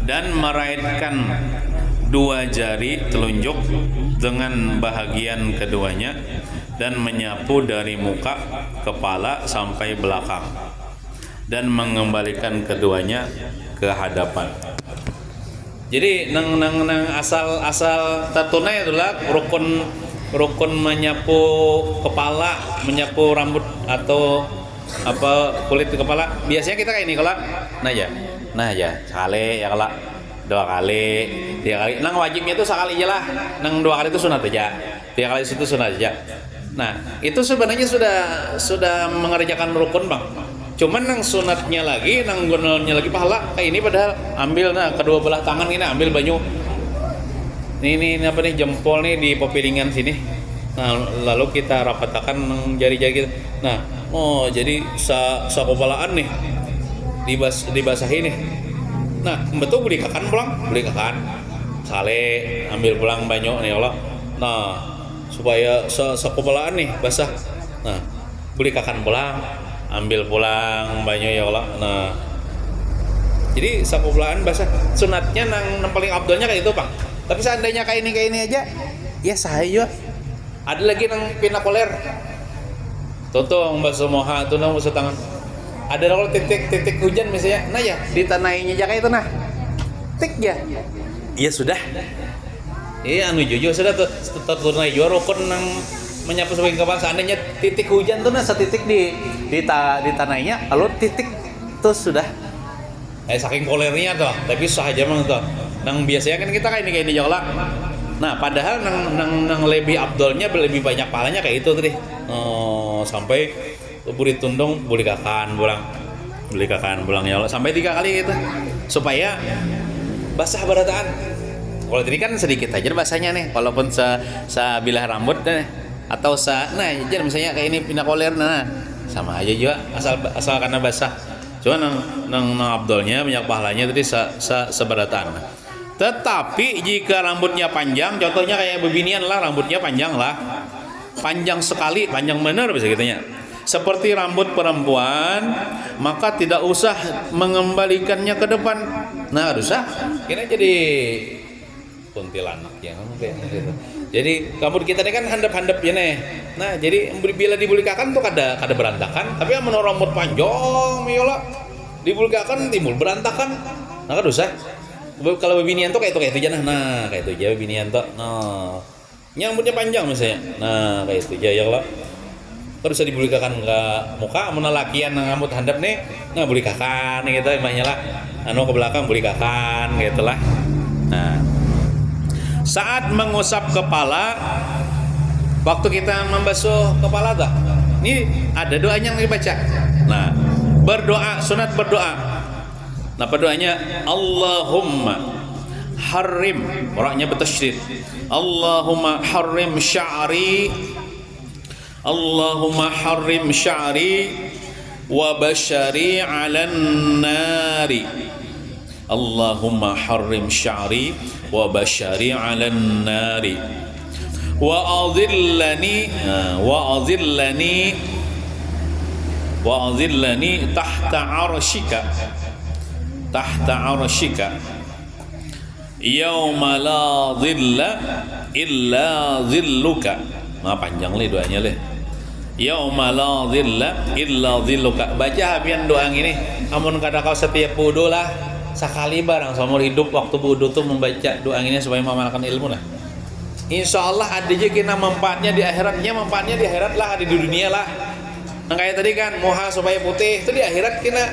dan meraitkan dua jari telunjuk dengan bahagian keduanya dan menyapu dari muka, kepala sampai belakang dan mengembalikan keduanya ke hadapan. Jadi nang asal tatuna itulah rukun menyapu kepala, menyapu rambut atau apa kulit kepala. Biasanya kita kayak ini kalau nah ya sekali ya kalau 2 kali 3 kali. Nang wajibnya itu sekali aja lah. Nang 2 kali itu sunat aja. 3 kali itu sunat aja. Nah itu sebenarnya sudah mengerjakan rukun bang. Cuman nang sunatnya lagi, nang gunanya lagi pahala kayak ini padahal ambil kedua belah tangan ini ambil banyu. Ini apa nih jempol nih di pepiringan sini. Nah, lalu kita rapatakan jari-jari kita. Nah, jadi sakobalaan nih dibasahi nih. Nah, betul beli kakan. Sale ambil pulang banyu nih Allah. Nah, supaya sakobalaan nih basah. Nah, beli kakan pulang. Ambil pulang banyu ya Allah. Nah, jadi sapu belaan basah. Sunatnya nang paling abdolnya kayak itu bang. Tapi seandainya kayak ini aja, ya saya. Ada lagi nang pinakoler. Toto basuh moha tuh nang basuh tangan. Ada kalau titik hujan misalnya, nah ya di tanahnya aja kayak itu nah. Tik ya. Iya sudah. Iya anu jujur sudah tuh tunai jual rukun nang menyapu sebagian kepala. Seandainya titik hujan tuh setitik di tanahnya, lalu titik tuh sudah saking kolernya tuh, tapi sah aja mang tuh. Nang biasanya kan kita kayak ini jauh lah. Nah, padahal nang lebih abdolnya lebih banyak pahalanya kayak itu tadi. Sampai buri tundung buli kakan bulang ya Allah sampai 3 kali gitu. Supaya basah barataan. Kalau tadi kan sedikit aja basahnya nih, walaupun bilah rambut deh atau nah jadi misalnya kayak ini pindah koler nah sama aja juga asal karena basah. Cuma nang abdolnya banyak pahalanya tadi sebarataan. Tetapi jika rambutnya panjang, contohnya kayak bebinian lah, rambutnya panjang lah, panjang sekali, panjang bener bisa gitunya. Seperti rambut perempuan, maka tidak usah mengembalikannya ke depan. Nah, usah. Kira jadi kuntilanak ya gitu. Jadi rambut kita ini kan handap-handap ya nih. Nah, jadi bila dibulikakan tuh kada berantakan, tapi menurut rambut panjang miola dibulikakan timbul berantakan. Nah, kan usah. Kalau bebinian tuh kayak itu aja nah kayak itu aja bebinian tuh. Nah, nyambutnya panjang misalnya. Nah, kayak itu aja ya Allah. Terus dibulikakan ke muka, mun lakian rambut handap nih, nah bulikakan gitu imahnya lah. Anu ke belakang bulikakan gitu lah. Nah, saat mengusap kepala, waktu kita membasuh kepala tuh, ini ada doanya yang dibaca. Nah, berdoa, sunat berdoa. Nah, berdoanya Allahumma harrim, orangnya bertasydid. Allahumma harrim sya'ri, Allahumma harrim sya'ri wa bashari 'alan nari. Allahumma harrim sya'ri wa bashari 'alan nari. Wa adhillani tahta 'arshika yauma la dhilla illa dhilluka. Nah, panjang le doanya le. Yauma la dhilla illa dhilluka. Baca habian doa ini. Amun kada kau setiap wudu lah sekali barang seumur hidup waktu wudu tuh membaca doa ini supaya mengamalkan ilmu lah. Insyaallah ada aja kena manfaatnya di akhiratnya, manfaatnya di akhirat lah, di dunia lah. Nah, kayak tadi kan moha supaya putih itu di akhirat kena.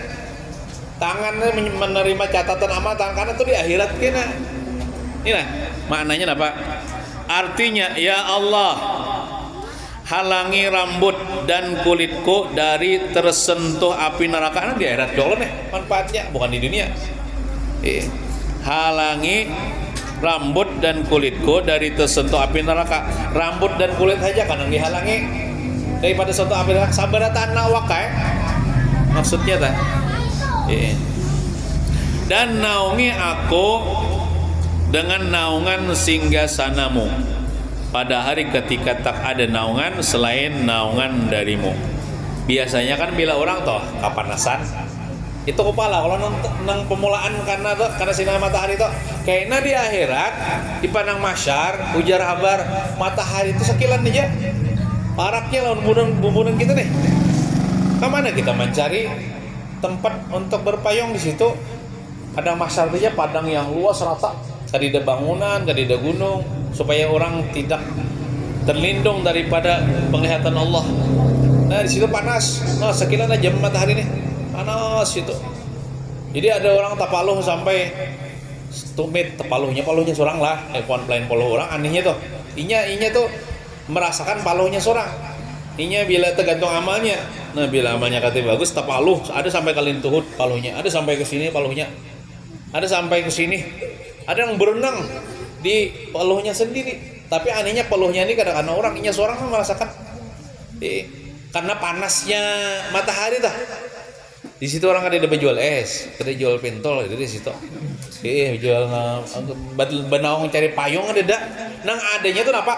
Tangannya menerima catatan amal tangan kanan itu di akhirat kena. Ini lah maknanya apa? Artinya ya Allah, halangi rambut dan kulitku dari tersentuh api neraka. Nah, di akhirat jauh nih manfaatnya, bukan di dunia. Halangi rambut dan kulitku dari tersentuh api neraka. Rambut dan kulit saja kan yang dihalangi daripada sentuh api neraka. Sabaratan wakai maksudnya tak? Dan naungi aku dengan naungan singgasanamu pada hari ketika tak ada naungan selain naungan darimu. Biasanya kan bila orang toh kapanasan itu kepala kalau nang pemulaan karena sinar matahari toh kayaknya di akhirat di padang mahsyar ujar habar matahari itu sekilan aja paraknya lawan bumbunan kita nih. Kemana kita mencari tempat untuk berpayung? Di situ ada mahsyar aja padang yang luas rata, kadida bangunan, kadida gunung, supaya orang tidak terlindung daripada penglihatan Allah. Nah, di situ panas. Nah, sekilan aja matahari nih panas itu. Jadi ada orang tapaluh sampai tumit paluhnya seorang lah, lain paluh orang anehnya tuh. Inya tuh merasakan paluhnya seorang. Inya bila tergantung amalnya. Nah, bila amalnya katanya bagus, tapaluh ada sampai kalian tuhut paluhnya, ada sampai ke sini paluhnya. Ada sampai ke sini. Ada yang berenang di paluhnya sendiri. Tapi anehnya paluhnya ini kadang-kadang orang inya seorang merasakan karena panasnya matahari tah. Di situ orang ada jual es, ada jual pentol di situ. Jual benaung cari payung ada dak. Nang adanya tuh apa?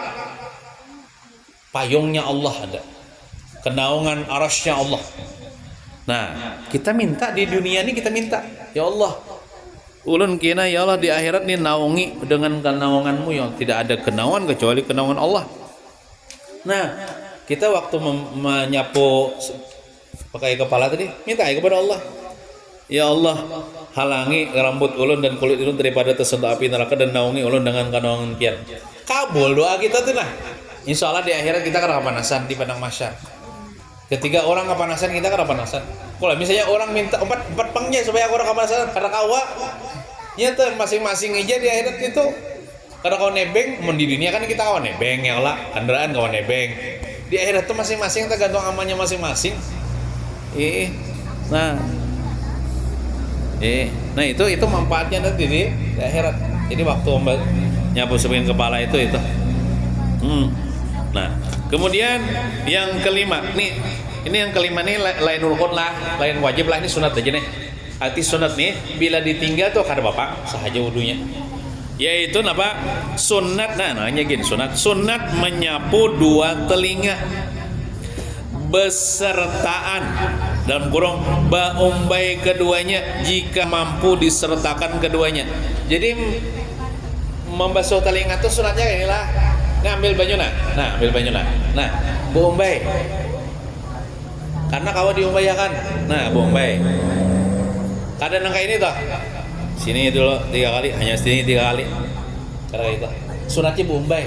Payungnya Allah ada. Kenaungan arasnya Allah. Nah, kita minta di dunia ini kita minta, ya Allah, ulun kina ya Allah di akhirat nih naungi dengan kenaunganmu yang tidak ada kenaungan kecuali kenaungan Allah. Nah, kita waktu menyapu pakai kepala tadi minta ya kepada Allah, ya Allah halangi rambut ulun dan kulit ulun daripada tersentuh api neraka dan naungi ulun dengan kenaungan kian. Kabul doa kita tuh nah. Insya Allah di akhirat kita kan kepanasan di padang mahsyar. Ketika orang kepanasan kita kan kepanasan. Kalau misalnya orang minta empat pengnya supaya orang kepanasan karena kawa, nyata masing-masing aja di akhirat itu Karena kalau nebeng, mau di dunia kan kita kawan nebeng ya lah, kendaraan kawan nebeng. Di akhirat tuh masing-masing tergantung amalnya masing-masing. Nah itu manfaatnya nanti di akhirat. Jadi waktu nyapu sebagian kepala itu. Nah, kemudian yang kelima nih, ini yang kelima nih lain rukun lah, lain wajib lah, ini sunat aja nih. Arti sunat nih bila ditinggal tuh kada bapak sahaja wudunya. Yaitu apa? Sunat. Nanya gini, sunat menyapu dua telinga besertaan dalam kurung baumbai keduanya jika mampu disertakan keduanya. Jadi membasuh telinga itu sunatnya inilah. Ambil banyu ambil banyu nah baumbai karena kawa diumbayakan. Baumbai kada nangka ini toh sini dulu 3 kali, hanya sini 3 kali karena itu sunatnya baumbai.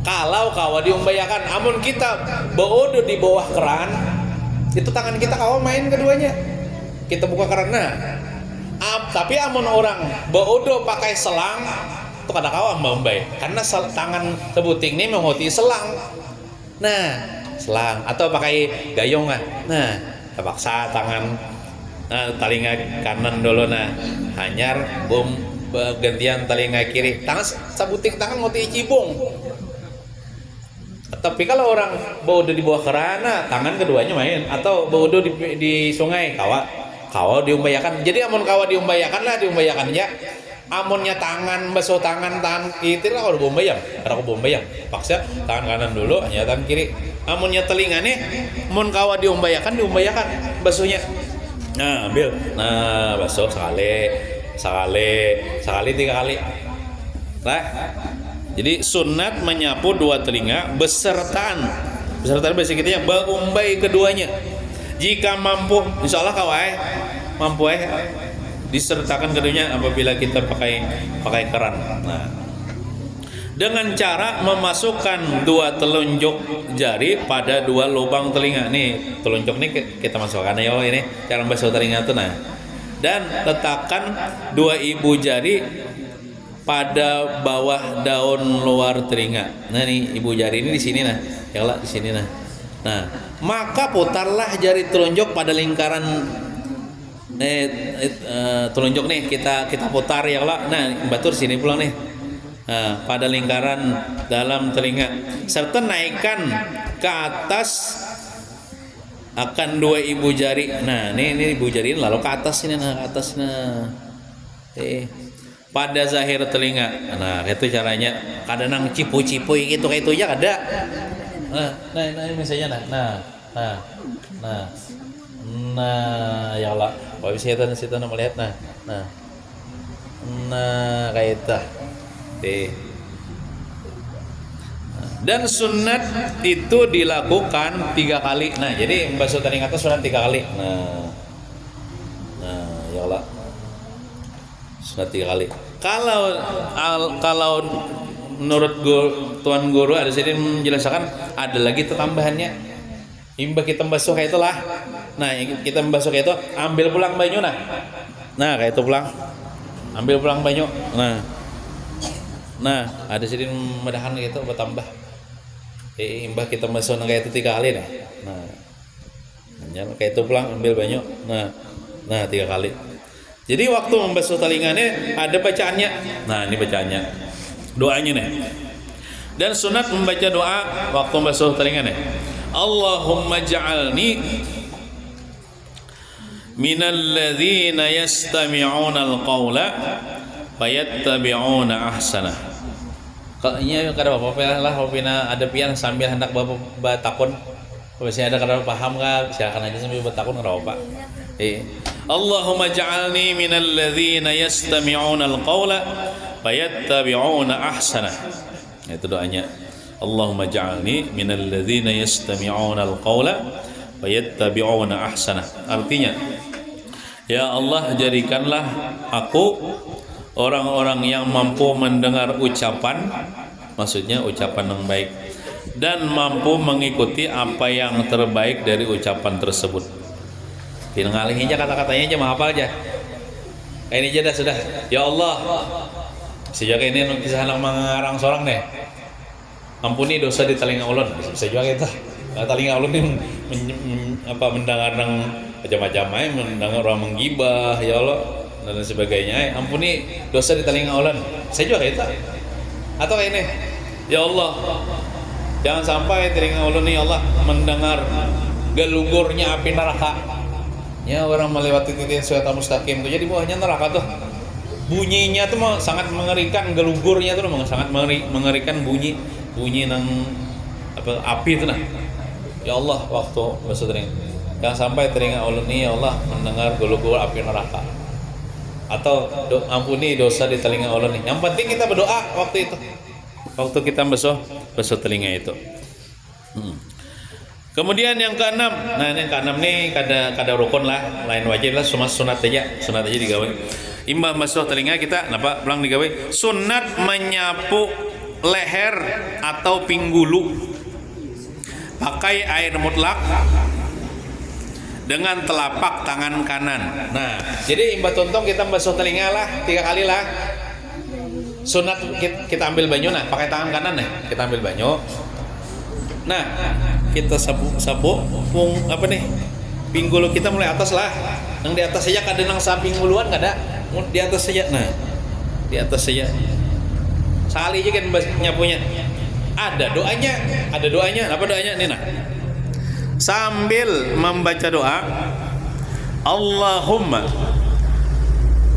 Kalau kawa diumbayakan, amun kita baudo di bawah keran, itu tangan kita kawa main keduanya, kita buka keran. Tapi amun orang baudo pakai selang, itu kada kawa baumbai, karena tangan sebuting ini menguti selang. Selang atau pakai gayung terpaksa tangan telinga kanan dulu hanyar gantian telinga kiri, tangan sebuting tangan nguti cibung. Tapi kalau orang baudo di bawah kerana, tangan keduanya main, atau baudo di sungai kawa diumbayakan. Jadi amun kawa diumbayakan ya. Amunnya tangan basuh tangan itu lah kalau bombayang, karena aku bombayang paksa tangan kanan dulu, hanya tangan kiri. Amunnya telinga nih, amun kawa diumbayakan basuhnya. Ambil, basuh sekali 3 kali. Jadi sunat menyapu dua telinga besertaan bahasa kitanya baumbai keduanya. Jika mampu, insya Allah mampu disertakan keduanya apabila kita pakai keran. Dengan cara memasukkan 2 telunjuk jari pada 2 lubang telinga. Nih telunjuk nih kita masukkan ya ini cara basuh telinga tuh. Dan letakkan 2 ibu jari pada bawah daun luar telinga. Nih ibu jari ini di sini di sini maka putarlah jari telunjuk pada lingkaran telunjuk nih kita putar ya lah. Batur sini pulang nih. Pada lingkaran dalam telinga serta naikkan ke atas akan 2 ibu jari. Ini ibu jari ini lalu ke atas ini ke atas pada zahir telinga. Itu caranya. Kadang cipu-cipu gitu kayak itu aja ada. Misalnya ya Allah. Kalau bisa kita melihat kayak itu. Dan sunat itu dilakukan 3 kali. Jadi membasuh telinga itu sunat 3 kali. Ya Allah. Sunat 3 kali. Kalau menurut tuan guru ada sini menjelaskan ada lagi tambahannya. Imbah kita membasuh kayak itulah. Kita membasuh kayak itu, ambil pulang banyu kayak itu pulang. Ambil pulang banyu. Ada sini medahan gitu bertambah. Imbah kita membasuh kayak itu 3 kali kayak itu pulang ambil banyu. 3 kali. Jadi waktu membasuh telinganya ada bacaannya. Ini bacaannya. Doanya nih. Dan sunat membaca doa waktu membasuh telinga nih. Allahumma ja'alni minal ladzina yastami'una al-qawla fayattabi'una ahsana. Kayaknya kada apa-apa lah hopina ada pian sambil hendak bapak takun. Biasanya ada kada paham enggak? Silakan aja sambil bertakun kada apa-apa. Allahumma ja'alni minal ladzina yastami'una al-qawla fayattabi'una ahsana. Itu doanya. Allahumma ja'alni minal ladzina yastami'una al-qawla fayattabi'una ahsana. Artinya, ya Allah jadikanlah aku orang-orang yang mampu mendengar ucapan, maksudnya ucapan yang baik, dan mampu mengikuti apa yang terbaik dari ucapan tersebut. Ngalihin aja kata-katanya aja, menghafal aja. Ini aja sudah. Ya Allah, Sejak ini kisah anak mengarang seorang nih. Ampuni dosa di telinga ulun. Bisa juga kita. Telinga ulun ini mendengar macam-macam mendengar orang menggibah ya Allah dan sebagainya. Ampuni dosa di telinga ulun. Saya juga kita. Atau ini, ya Allah, jangan sampai telinga ulun ini Allah mendengar gelugurnya api neraka. Ya orang melewati titik sirata mustaqim itu jadi bawahnya neraka tuh. Bunyinya tuh sangat mengerikan, gelugurnya tuh sangat mengerikan bunyi nang api itu nah. Ya Allah waktu basuh telinga. Jangan sampai telinga ulun ini ya Allah mendengar gelugur api neraka. Atau ampuni dosa di telinga ulun ini. Yang penting kita berdoa waktu itu. Waktu kita basuh telinga itu. Kemudian yang keenam, nah yang keenam nih kada rukun lah, lain wajib lah, cuma sunat aja digawe. Imbah basuh telinga kita, kenapa pulang digawe? Sunat menyapu leher atau pinggulu pakai air mutlak dengan telapak tangan kanan. Nah, jadi imbah tontong kita basuh telinga lah 3 kali lah. Sunat kita ambil banyu nah, pakai tangan kanan nih, kita ambil banyu. Nah, kita sapu apa nih? Pinggulu kita mulai atas lah. Yang di atas saja kada nang samping pingguluan kada. Di atas saja. Nah, di atas saja. Sekali aja kan nyapunya. Ada doanya. Apa doanya? Nih nah. Sambil membaca doa, Allahumma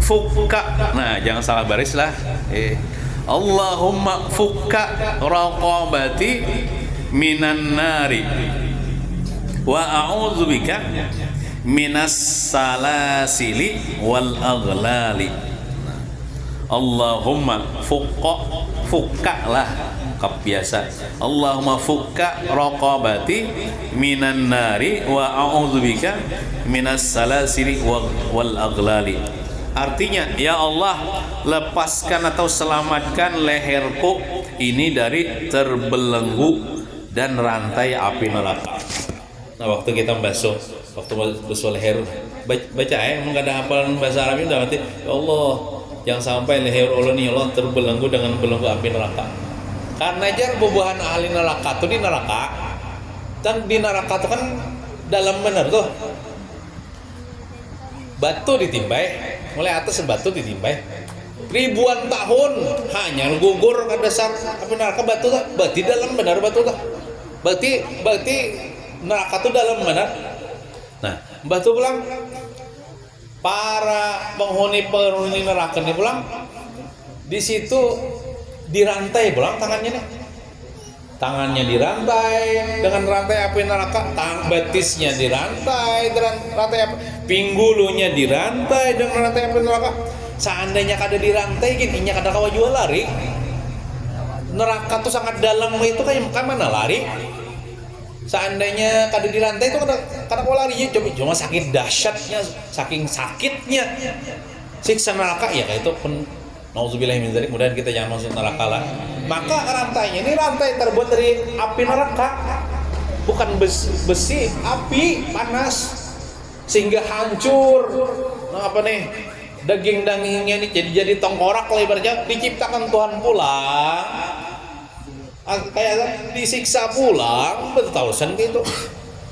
fukka. Nah, jangan salah baris lah. Allahumma fukka raqabati minan nari wa a'udzubika minas salasili wal aghlali. Allahumma fukka lah kap biasa. Allahumma fukka raqabati minan nari wa a'udzubika minas salasili wal aghlali. Artinya, ya Allah, lepaskan atau selamatkan leherku ini dari terbelenggu dan rantai api neraka. Nah, waktu kita basuh leher, baca emang gak ada hafalan bahasa Arabnya udah mati. Ya Allah, jangan sampai leher ulun ya Allah terbelenggu dengan belenggu api neraka. Karena jar bubuhan ahli neraka tuh di neraka. Dan di neraka tuh kan dalam benar tuh. Batu ditimbai, mulai atas batu ditimbai. Ribuan tahun hanya gugur ke dasar api neraka batu tuh. Berarti dalam benar batu tuh. Berarti neraka tuh dalam benar. Nah, batu pulang para penghuni neraka nih pulang di situ dirantai pulang tangannya nih. Tangannya dirantai dengan rantai api neraka, batisnya dirantai dengan rantai api, pinggulunya dirantai dengan rantai api neraka. Seandainya kada dirantai gini, kada kawa jual lari. Neraka tuh sangat dalam itu kan mana lari? Seandainya kada dirantai itu kada kawa lari. Cuma sakit dahsyatnya, saking sakitnya siksa neraka ya kayak itu pun. Nauzubillahi min dzalik, mudah-mudahan kita jangan masuk neraka lah. Maka rantainya ini rantai terbuat dari api neraka, bukan besi, api panas sehingga hancur. Nah, apa nih? Dagingnya ini jadi tengkorak lah ibaratnya. Diciptakan Tuhan pulang, kayak disiksa pulang, betul-betul gitu.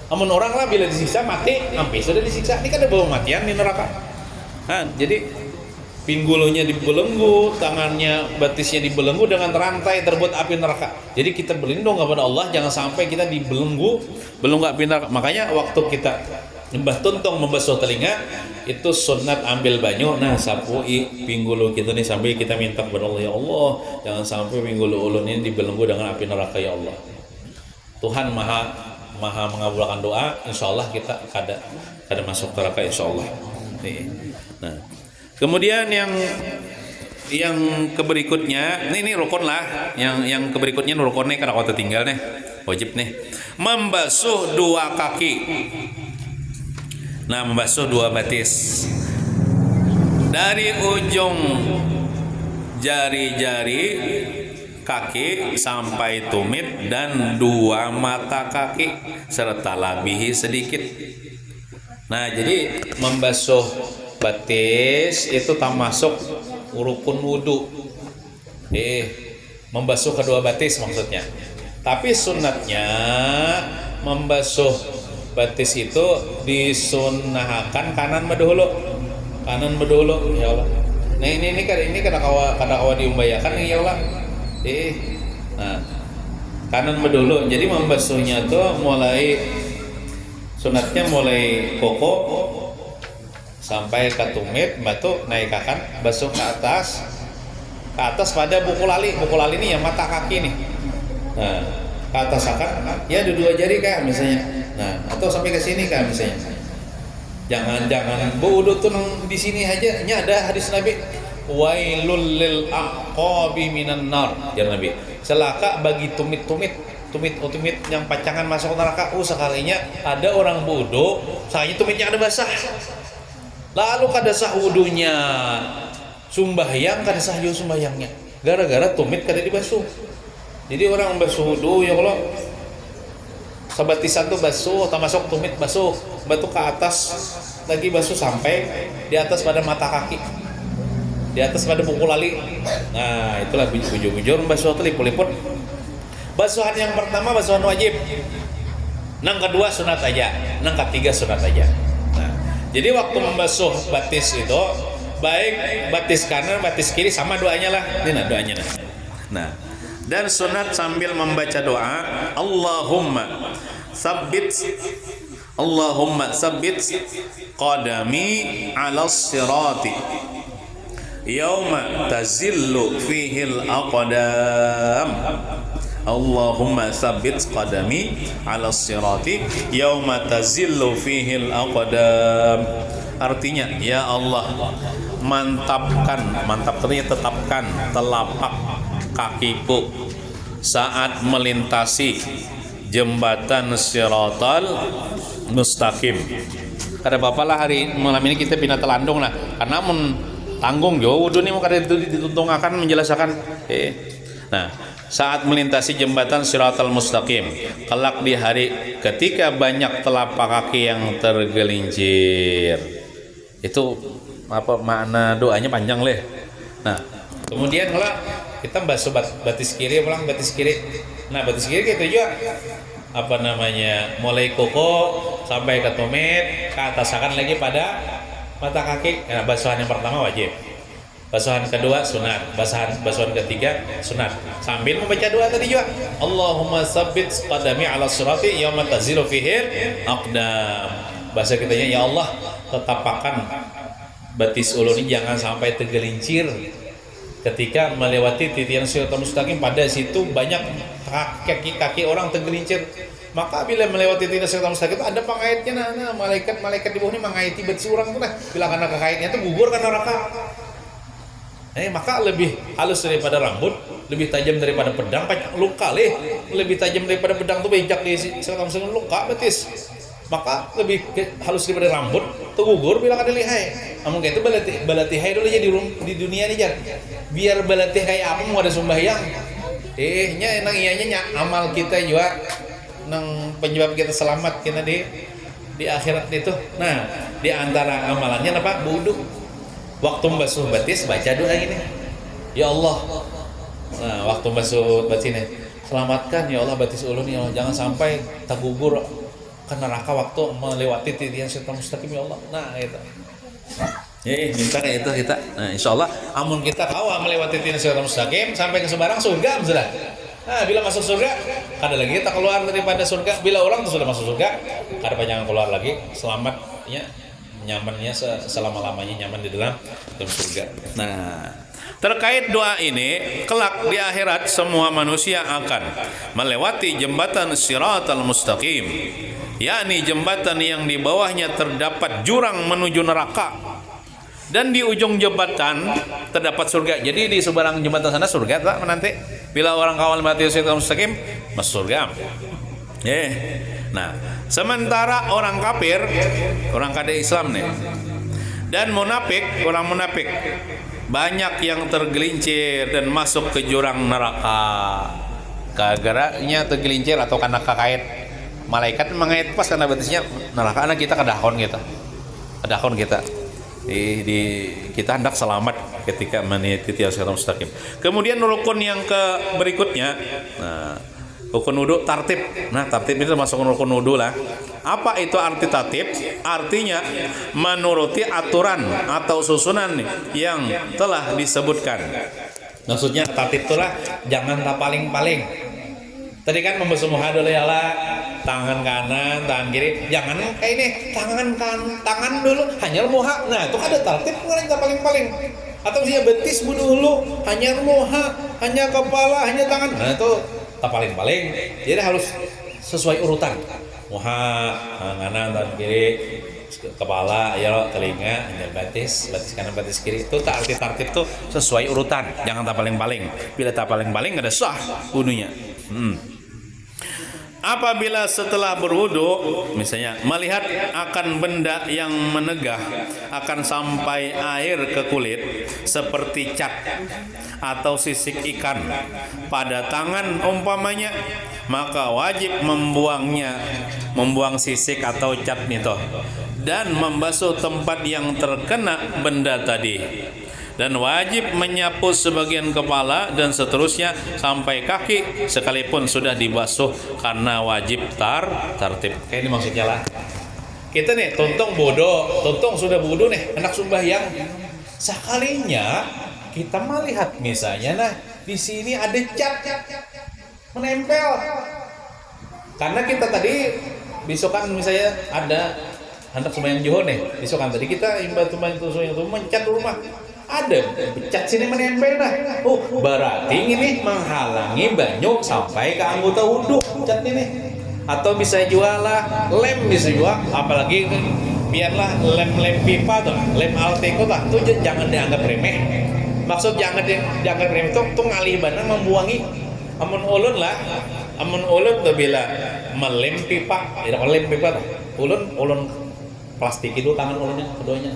Amun orang lah bila disiksa mati, sampai sudah disiksa. Ini kan ada bawa matian di neraka. Nah, jadi pinggulunya dibelenggu, tangannya batisnya dibelenggu dengan rantai terbuat api neraka. Jadi kita berlindung kepada Allah jangan sampai kita belenggu api neraka. Makanya waktu kita membasuh telinga itu sunat ambil banyu, nah sapui pinggulu kita nih sambil kita minta kepada Allah, ya Allah jangan sampai pinggulu ulun ini dibelenggu dengan api neraka ya Allah. Tuhan maha mengabulkan doa, insyaallah kita kada masuk neraka insyaallah. Nah, kemudian yang keberikutnya, ini rukun lah. Yang keberikutnya rukunnya kada kau tinggal nih, wajib nih. Membasuh 2 kaki. Nah, membasuh 2 batis. Dari ujung jari-jari kaki sampai tumit dan 2 mata kaki serta labihi sedikit. Nah, jadi membasuh batis itu termasuk rukun wudu. membasuh kedua batis maksudnya. Tapi sunatnya membasuh batis itu disunahkan kanan berdahulu. Kanan berdahulu ya Allah. Nah ini kada kawa diumbayakan ya Allah. Nah, kanan berdahulu. Jadi membasuhnya tuh mulai sunatnya mulai koko sampai ke tumit, batu naikakan basuh ke atas pada buku lali ini yang mata kaki nih. Nah, ke atas akan ya dua jari kayak misalnya. Nah, atau sampai ke sini kayak misalnya. Jangan berwudu tuh di sini aja. Nya ada hadis Nabi, wailul lil aqabi minan nar. Ya Nabi, celaka bagi tumit yang pacangan masuk neraka. Sekalinya ada orang wudu, sayanya tumitnya ada basah. Lalu kada sah wudunya. Sumbahyang kada sah sumbahyangnya. Gara-gara tumit kada dibasuh. Jadi orang basuh wudu ya Allah. Sabatisan tuh basuh, termasuk tumit basuh, batu ke atas lagi basuh sampai di atas pada mata kaki, di atas pada buku lali. Nah itulah bujur-bujur basuh tuh liput-liput. Basuhan yang pertama basuhan wajib, nang kedua sunat aja, nang ketiga sunat aja. Nah jadi waktu membasuh batis itu baik batis kanan batis kiri sama doanya lah. Ini nah doanya nah. Nah dan sunat sambil membaca doa Allahumma sabbit qadami 'alas sirati yauma tazillu fihil aqdam. Allahumma sabbit qadami 'alas sirati yauma tazillu fihil aqdam. Artinya ya Allah mantap artinya tetapkan telapak kakiku saat melintasi jembatan Siratal Mustaqim. Kada apa-apa lah hari malam ini kita pindah telandung lah, karena tanggung jauh wudu nih mau kada dituntung akan menjelaskan. Nah, saat melintasi jembatan Siratal Mustaqim, kelak di hari ketika banyak telapak kaki yang tergelincir. Itu apa makna doanya panjang leh. Nah, kemudian kalau kita basuh batis kiri, pulang batis kiri. Nah, batis kiri gitu juga apa namanya, mulai koko sampai ke tumit, ke atas akan lagi pada mata kaki. Nah, basuhan yang pertama wajib, basuhan kedua sunat, basuhan ketiga sunat. Sambil membaca doa tadi juga, Allahumma sabbit qadami 'ala sirati yauma tazilu fihil aqdam. Bahasa kitanya, ya Allah tetapkan batis ulun ini jangan sampai tergelincir ketika melewati titian Siratal Mustaqim. Pada situ banyak kaki orang tergelincir. Maka bila melewati titian Siratal Mustaqim ada pengaitnya, malaikat di bawah ini mengaiti batis orang tuh nah. Bila karena kekaitnya itu gugur kan neraka. Maka lebih halus daripada rambut, lebih tajam daripada pedang, luka lebih tajam daripada pedang tuh bejak di Siratal Mustaqim, luka batis. Maka lebih halus daripada rambut tuh gugur bila kada lihai. Namun kayak itu balatihai dulu aja di dunia nih jar. Biar balatihai apa mau ada sembahyang. Nya ianya amal kita juga nang penyebab kita selamat kita di akhirat itu. Nah, di antara amalannya apa? Wudu. Waktu membasuh batis baca doa gini. Ya Allah. Nah, waktu membasuh batis ini, selamatkan ya Allah batis ulun ya Allah, jangan sampai tergugur ke neraka waktu melewati titian Siratal Mustaqim ya Allah. Nah itu minta kayak itu kita. Nah insyaallah amun kita kawa melewati titian Siratal Mustaqim sampai ke sebarang surga sudah. Nah bila masuk surga kada lagi kita keluar daripada surga. Bila orang tuh sudah masuk surga kada panjang keluar lagi, selamatnya nyamannya selama-lamanya nyaman di dalam surga. Nah, terkait doa ini, kelak di akhirat semua manusia akan melewati jembatan Siratal Mustaqim, yakni jembatan yang di bawahnya terdapat jurang menuju neraka, dan di ujung jembatan terdapat surga. Jadi di seberang jembatan sana surga tak nanti bila orang kawal melewati Siratal Mustaqim masuk surga. Nah, sementara orang kafir, orang kada Islam nih, dan munafik, orang munafik banyak yang tergelincir dan masuk ke jurang neraka. Gara-garanya tergelincir atau karena kekait malaikat mengait pas karena batisnya neraka, anak kita kedahon kita. kita hendak selamat ketika meniti siratal mustaqim. Kemudian rukun yang berikutnya, nah, rukun wudu tartib. Nah, tartib itu masuk rukun wudu lah. Apa itu arti tartib? Artinya menuruti aturan atau susunan yang telah disebutkan. Maksudnya tartib itulah jangan paling-paling. Tadi kan membasuh muka dulu ya lah, tangan kanan, tangan kiri. Jangan kayak ini, tangan dulu, hanya muka. Nah, itu kan ada tartib nggak paling-paling. Atau dia betis dulu, hanya muka, hanya kepala, hanya tangan. Nah, itu tak paling-paling. Jadi harus sesuai urutan. Muka, kanan, tangan kiri, kepala, ya telinga, hanya batis kanan, batis kiri. Itu tartib tuh sesuai urutan. Jangan tak paling-paling. Bila tak paling-paling nggak ada sah wudunya. Apabila setelah berwudu, misalnya melihat akan benda yang menegah akan sampai air ke kulit seperti cat atau sisik ikan pada tangan umpamanya, maka wajib membuang sisik atau cat itu dan membasuh tempat yang terkena benda tadi. Dan wajib menyapu sebagian kepala dan seterusnya sampai kaki sekalipun sudah dibasuh karena wajib tartib. Kayak ini maksudnya lah. Kita nih tuntung sudah bodoh nih hendak sembahyang. Sekalinya kita melihat misalnya nah di sini ada cat menempel. Karena kita tadi besokan misalnya ada hendak sembahyang zuhur nih. Besokan tadi kita imbau sembahyang itu mencat rumah. Ada cat sini menempel dah. Oh, berarti ini menghalangi banyu sampai ke anggota wudu cat ini. Atau bisa jual lah lem, bisa jual, apalagi biarlah lem pipa tuh, lem Alteco tuh, itu jangan dianggap remeh. Maksud jangan dianggap remeh tuh ngalih bana membuangi amun ulun tuh bila melem pipa, tidak lem pipa tuh. Ulun plastik itu tangan ulunnya keduanya.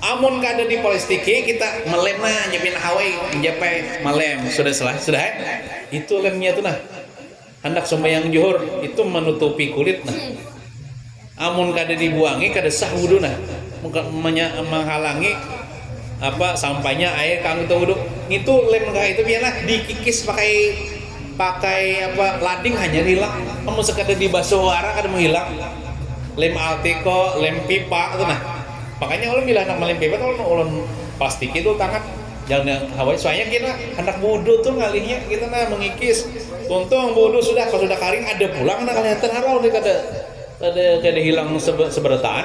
Amun kada di plastiki kita melem nah nyepin Hawaii menjapai melem sudah itu lemnya tuh nah hendak sembahyang zuhur itu menutupi kulit nah amun kada dibuangi kada sah wudu nah menghalangi apa sampainya air kang itu wudu itu lem kayak itu biarlah dikikis pakai apa lading hanya hilang amun sekadar dibasuh arah kada menghilang lem Alteco lem pipa itu nah. Makanya ulun bilang nak melem pipa kalau ulun plastik itu tangan jangan Hawaii soalnya kita hendak wudu tuh ngalihnya kita nah mengikis. Tuntung wudu sudah kalau sudah kering ada pulang nah kalian terharau nih kada hilang seberetaan.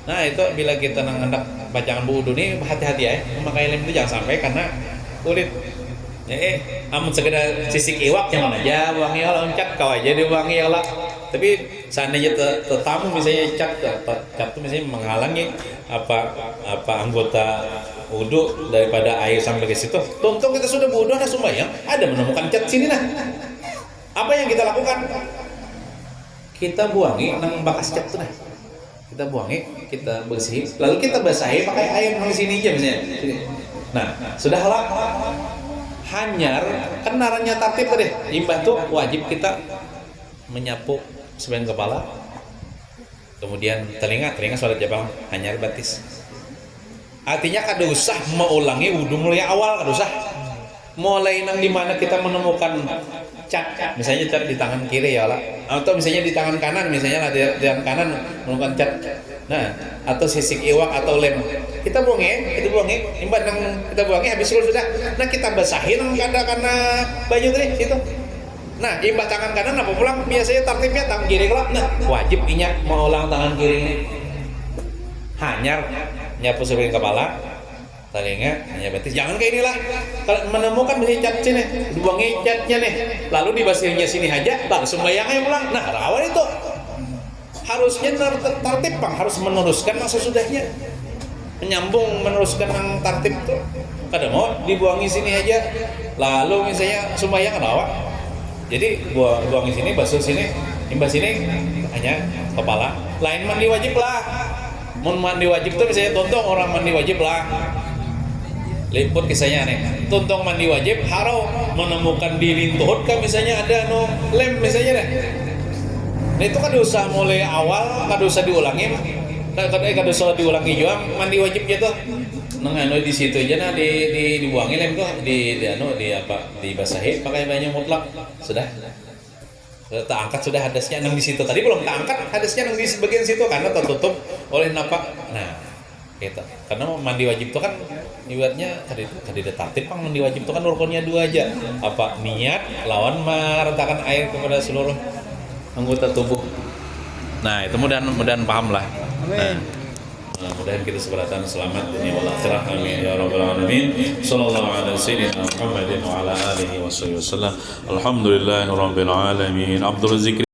Nah itu bila kita hendak bacangan wudu nih hati-hati ya memakai lem itu jangan sampai karena kulit. Amun sekedar sisik iwak jangan aja wangi ala cat kau aja diwangi ala. Tapi seandainya tetamu misalnya cat itu misalnya menghalangi apa anggota wudu daripada air sampai ke situ. Tuntung kita sudah wudu ada sembahyang, ada menemukan cat sini nah. Apa yang kita lakukan? Kita buangi nang bekas cat tuh nah. Kita buangi, kita bersihin, lalu kita basahi pakai air nang sini aja misalnya. Nah, sudahlah. Hanyar kan narannya tartib tadi. Imbah tuh wajib kita menyapu sebagian kepala, kemudian telinga sholat jabang hanyar batis. Artinya kada usah mengulangi wudu mulai awal, kada usah. Mulai nang di mana kita menemukan cat, misalnya cat di tangan kiri ya lah, atau misalnya di tangan kanan, misalnya lah di tangan kanan menemukan cat. Nah, atau sisik iwak atau lem. Kita buangi, imbah nang kita buangi habis sudah. Nah, kita basahin karena baju tadi situ. Nah, imbah tangan kanan apa pulang biasanya tartibnya tangan kiri kelak. Nah, wajib inyak mengulang tangan kiri ini. Hanyar nyapu sebagian kepala, telinga, hanya batis. Jangan kayak inilah. Kalau menemukan misalnya cat sini, buangi catnya nih. Lalu dibasuhnya sini aja, baru sembahyangnya pulang. Nah, rawan itu. Harusnya tartib Bang, harus meneruskan masa sudahnya. Menyambung meneruskan yang tartib itu. Kada mau dibuangi sini aja. Lalu misalnya sembahyang ada awak. Jadi buangi sini, basuh sini, imbas sini hanya kepala. Lain mandi wajib lah. Mun mandi wajib tuh misalnya tuntung orang mandi wajib lah. Liput kisahnya nih. Tuntung mandi wajib harau menemukan di lintuhut kan misalnya ada lem misalnya deh. Nah itu kan usah mulai awal, kan usah diulangin. Kada sholat diulangi juga mandi wajib gitu. Nang anu di situ aja nah dibuangin lain kok di dibasahi pakai banyak mutlak sudah. Tak angkat sudah hadasnya nang di situ. Tadi belum tak angkat hadasnya nang di bagian situ karena tertutup oleh napak. Nah, gitu. Karena mandi wajib itu kan ibaratnya tadi tertib Pang mandi wajib itu kan rukunnya 2 aja. Apa niat lawan meratakan air kepada seluruh anggota tubuh. Nah, itu mudah-mudahan paham lah. Nah, mudah-mudahan kita seberatan selamat dunia wal akhirah. Amin ya rabbal alamin. Sallallahu ala sayyidina Muhammadin wa ala alihi wasallam. Alhamdulillahirabbil alamin. Abdul Zikri